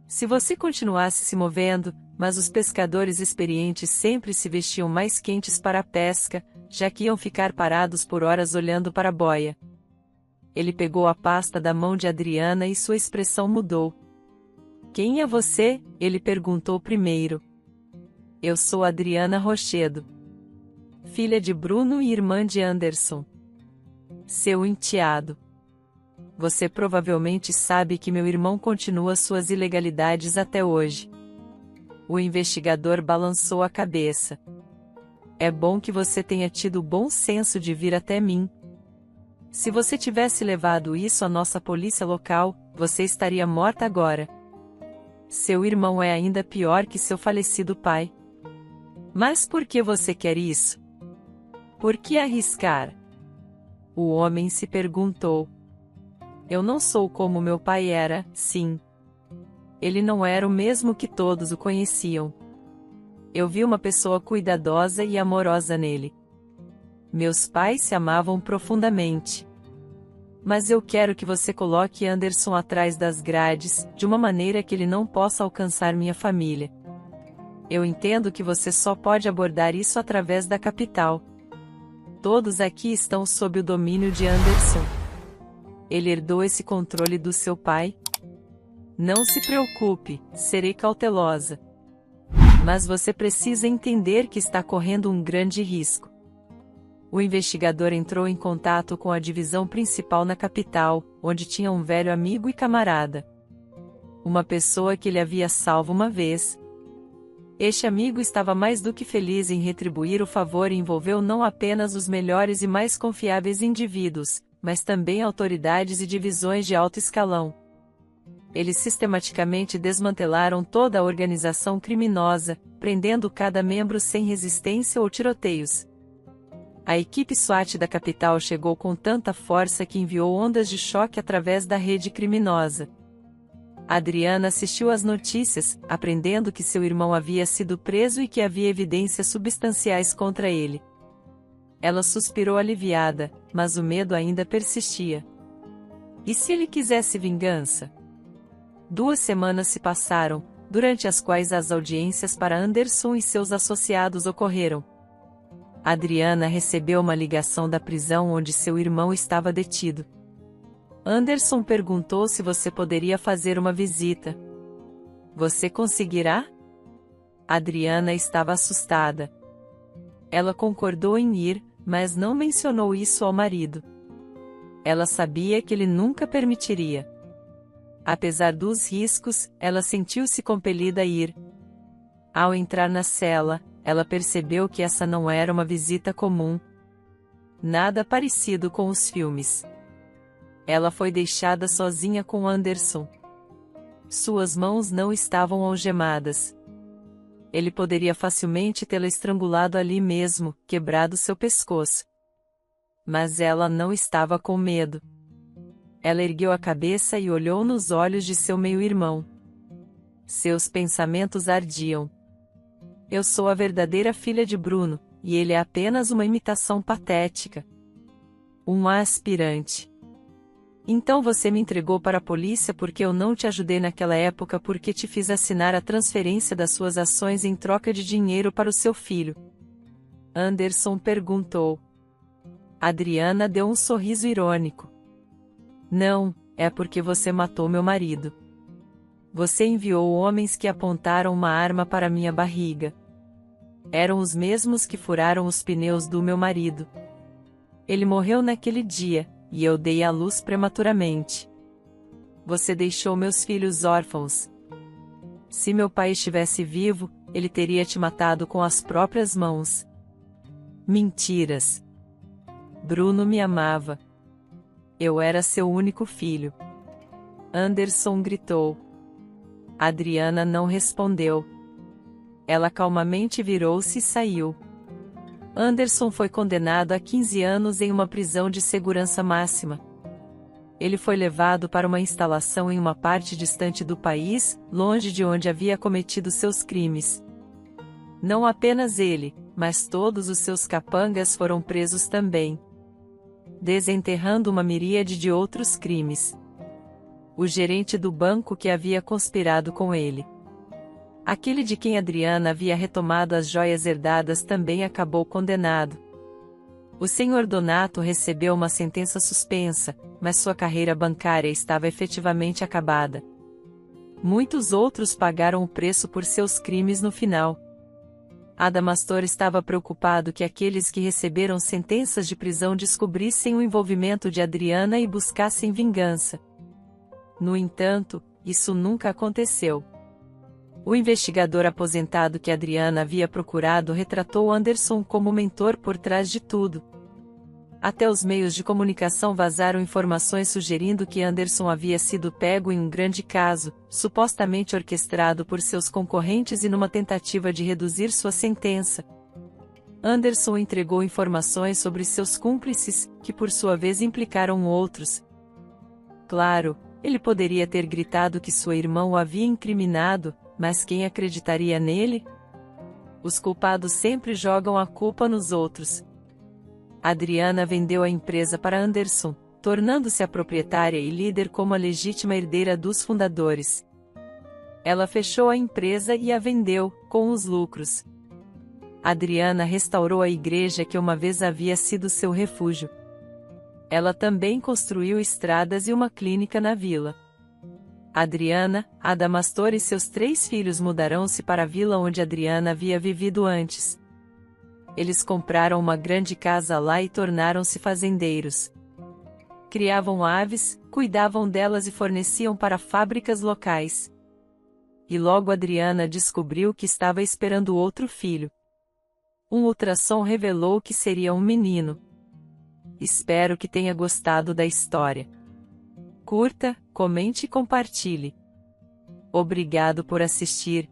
Se você continuasse se movendo, mas os pescadores experientes sempre se vestiam mais quentes para a pesca, já que iam ficar parados por horas olhando para a boia. Ele pegou a pasta da mão de Adriana e sua expressão mudou. Quem é você? Ele perguntou primeiro. Eu sou Adriana Rochedo. Filha de Bruno e irmã de Anderson. Seu enteado. Você provavelmente sabe que meu irmão continua suas ilegalidades até hoje. O investigador balançou a cabeça. É bom que você tenha tido o bom senso de vir até mim. Se você tivesse levado isso à nossa polícia local, você estaria morta agora. Seu irmão é ainda pior que seu falecido pai. Mas por que você quer isso? Por que arriscar? O homem se perguntou. Eu não sou como meu pai era, sim. Ele não era o mesmo que todos o conheciam. Eu vi uma pessoa cuidadosa e amorosa nele. Meus pais se amavam profundamente. mas eu quero que você coloque Anderson atrás das grades, de uma maneira que ele não possa alcançar minha família. Eu entendo que você só pode abordar isso através da capital. Todos aqui estão sob o domínio de Anderson. Ele herdou esse controle do seu pai. Não se preocupe, serei cautelosa. Mas você precisa entender que está correndo um grande risco. O investigador entrou em contato com a divisão principal na capital, onde tinha um velho amigo e camarada. Uma pessoa que ele havia salvo uma vez. Este amigo estava mais do que feliz em retribuir o favor e envolveu não apenas os melhores e mais confiáveis indivíduos, mas também autoridades e divisões de alto escalão. Eles sistematicamente desmantelaram toda a organização criminosa, prendendo cada membro sem resistência ou tiroteios. A equipe SWAT da capital chegou com tanta força que enviou ondas de choque através da rede criminosa. Adriana assistiu às notícias, aprendendo que seu irmão havia sido preso e que havia evidências substanciais contra ele. Ela suspirou aliviada, mas o medo ainda persistia. E se ele quisesse vingança? 2 semanas se passaram, durante as quais as audiências para Anderson e seus associados ocorreram. Adriana recebeu uma ligação da prisão onde seu irmão estava detido. Anderson perguntou se você poderia fazer uma visita. Você conseguirá? Adriana estava assustada. Ela concordou em ir, mas não mencionou isso ao marido. Ela sabia que ele nunca permitiria. Apesar dos riscos, ela sentiu-se compelida a ir. Ao entrar na cela, ela percebeu que essa não era uma visita comum. Nada parecido com os filmes. Ela foi deixada sozinha com Anderson. Suas mãos não estavam algemadas. Ele poderia facilmente tê-la estrangulado ali mesmo, quebrado seu pescoço. Mas ela não estava com medo. Ela ergueu a cabeça e olhou nos olhos de seu meio-irmão. Seus pensamentos ardiam. Eu sou a verdadeira filha de Bruno, e ele é apenas uma imitação patética. Um aspirante. Então você me entregou para a polícia porque eu não te ajudei naquela época porque te fiz assinar a transferência das suas ações em troca de dinheiro para o seu filho. Anderson perguntou. Adriana deu um sorriso irônico. Não, é porque você matou meu marido. Você enviou homens que apontaram uma arma para minha barriga. Eram os mesmos que furaram os pneus do meu marido. Ele morreu naquele dia, e eu dei à luz prematuramente. Você deixou meus filhos órfãos. Se meu pai estivesse vivo, ele teria te matado com as próprias mãos. Mentiras. Bruno me amava. Eu era seu único filho. Anderson gritou. Adriana não respondeu. Ela calmamente virou-se e saiu. Anderson foi condenado a 15 anos em uma prisão de segurança máxima. Ele foi levado para uma instalação em uma parte distante do país, longe de onde havia cometido seus crimes. Não apenas ele, mas todos os seus capangas foram presos também, desenterrando uma miríade de outros crimes. O gerente do banco que havia conspirado com ele. Aquele de quem Adriana havia retomado as joias herdadas também acabou condenado. O Sr. Donato recebeu uma sentença suspensa, mas sua carreira bancária estava efetivamente acabada. Muitos outros pagaram o preço por seus crimes no final. Adamastor estava preocupado que aqueles que receberam sentenças de prisão descobrissem o envolvimento de Adriana e buscassem vingança. No entanto, isso nunca aconteceu. O investigador aposentado que Adriana havia procurado retratou Anderson como mentor por trás de tudo. Até os meios de comunicação vazaram informações sugerindo que Anderson havia sido pego em um grande caso, supostamente orquestrado por seus concorrentes e numa tentativa de reduzir sua sentença. Anderson entregou informações sobre seus cúmplices, que por sua vez implicaram outros. Claro, ele poderia ter gritado que sua irmã o havia incriminado, mas quem acreditaria nele? Os culpados sempre jogam a culpa nos outros. Adriana vendeu a empresa para Anderson, tornando-se a proprietária e líder como a legítima herdeira dos fundadores. Ela fechou a empresa e a vendeu, com os lucros. Adriana restaurou a igreja que uma vez havia sido seu refúgio. Ela também construiu estradas e uma clínica na vila. Adriana, Adamastor e seus 3 filhos mudaram-se para a vila onde Adriana havia vivido antes. Eles compraram uma grande casa lá e tornaram-se fazendeiros. Criavam aves, cuidavam delas e forneciam para fábricas locais. E logo Adriana descobriu que estava esperando outro filho. Um ultrassom revelou que seria um menino. Espero que tenha gostado da história. Curta, comente e compartilhe. Obrigado por assistir.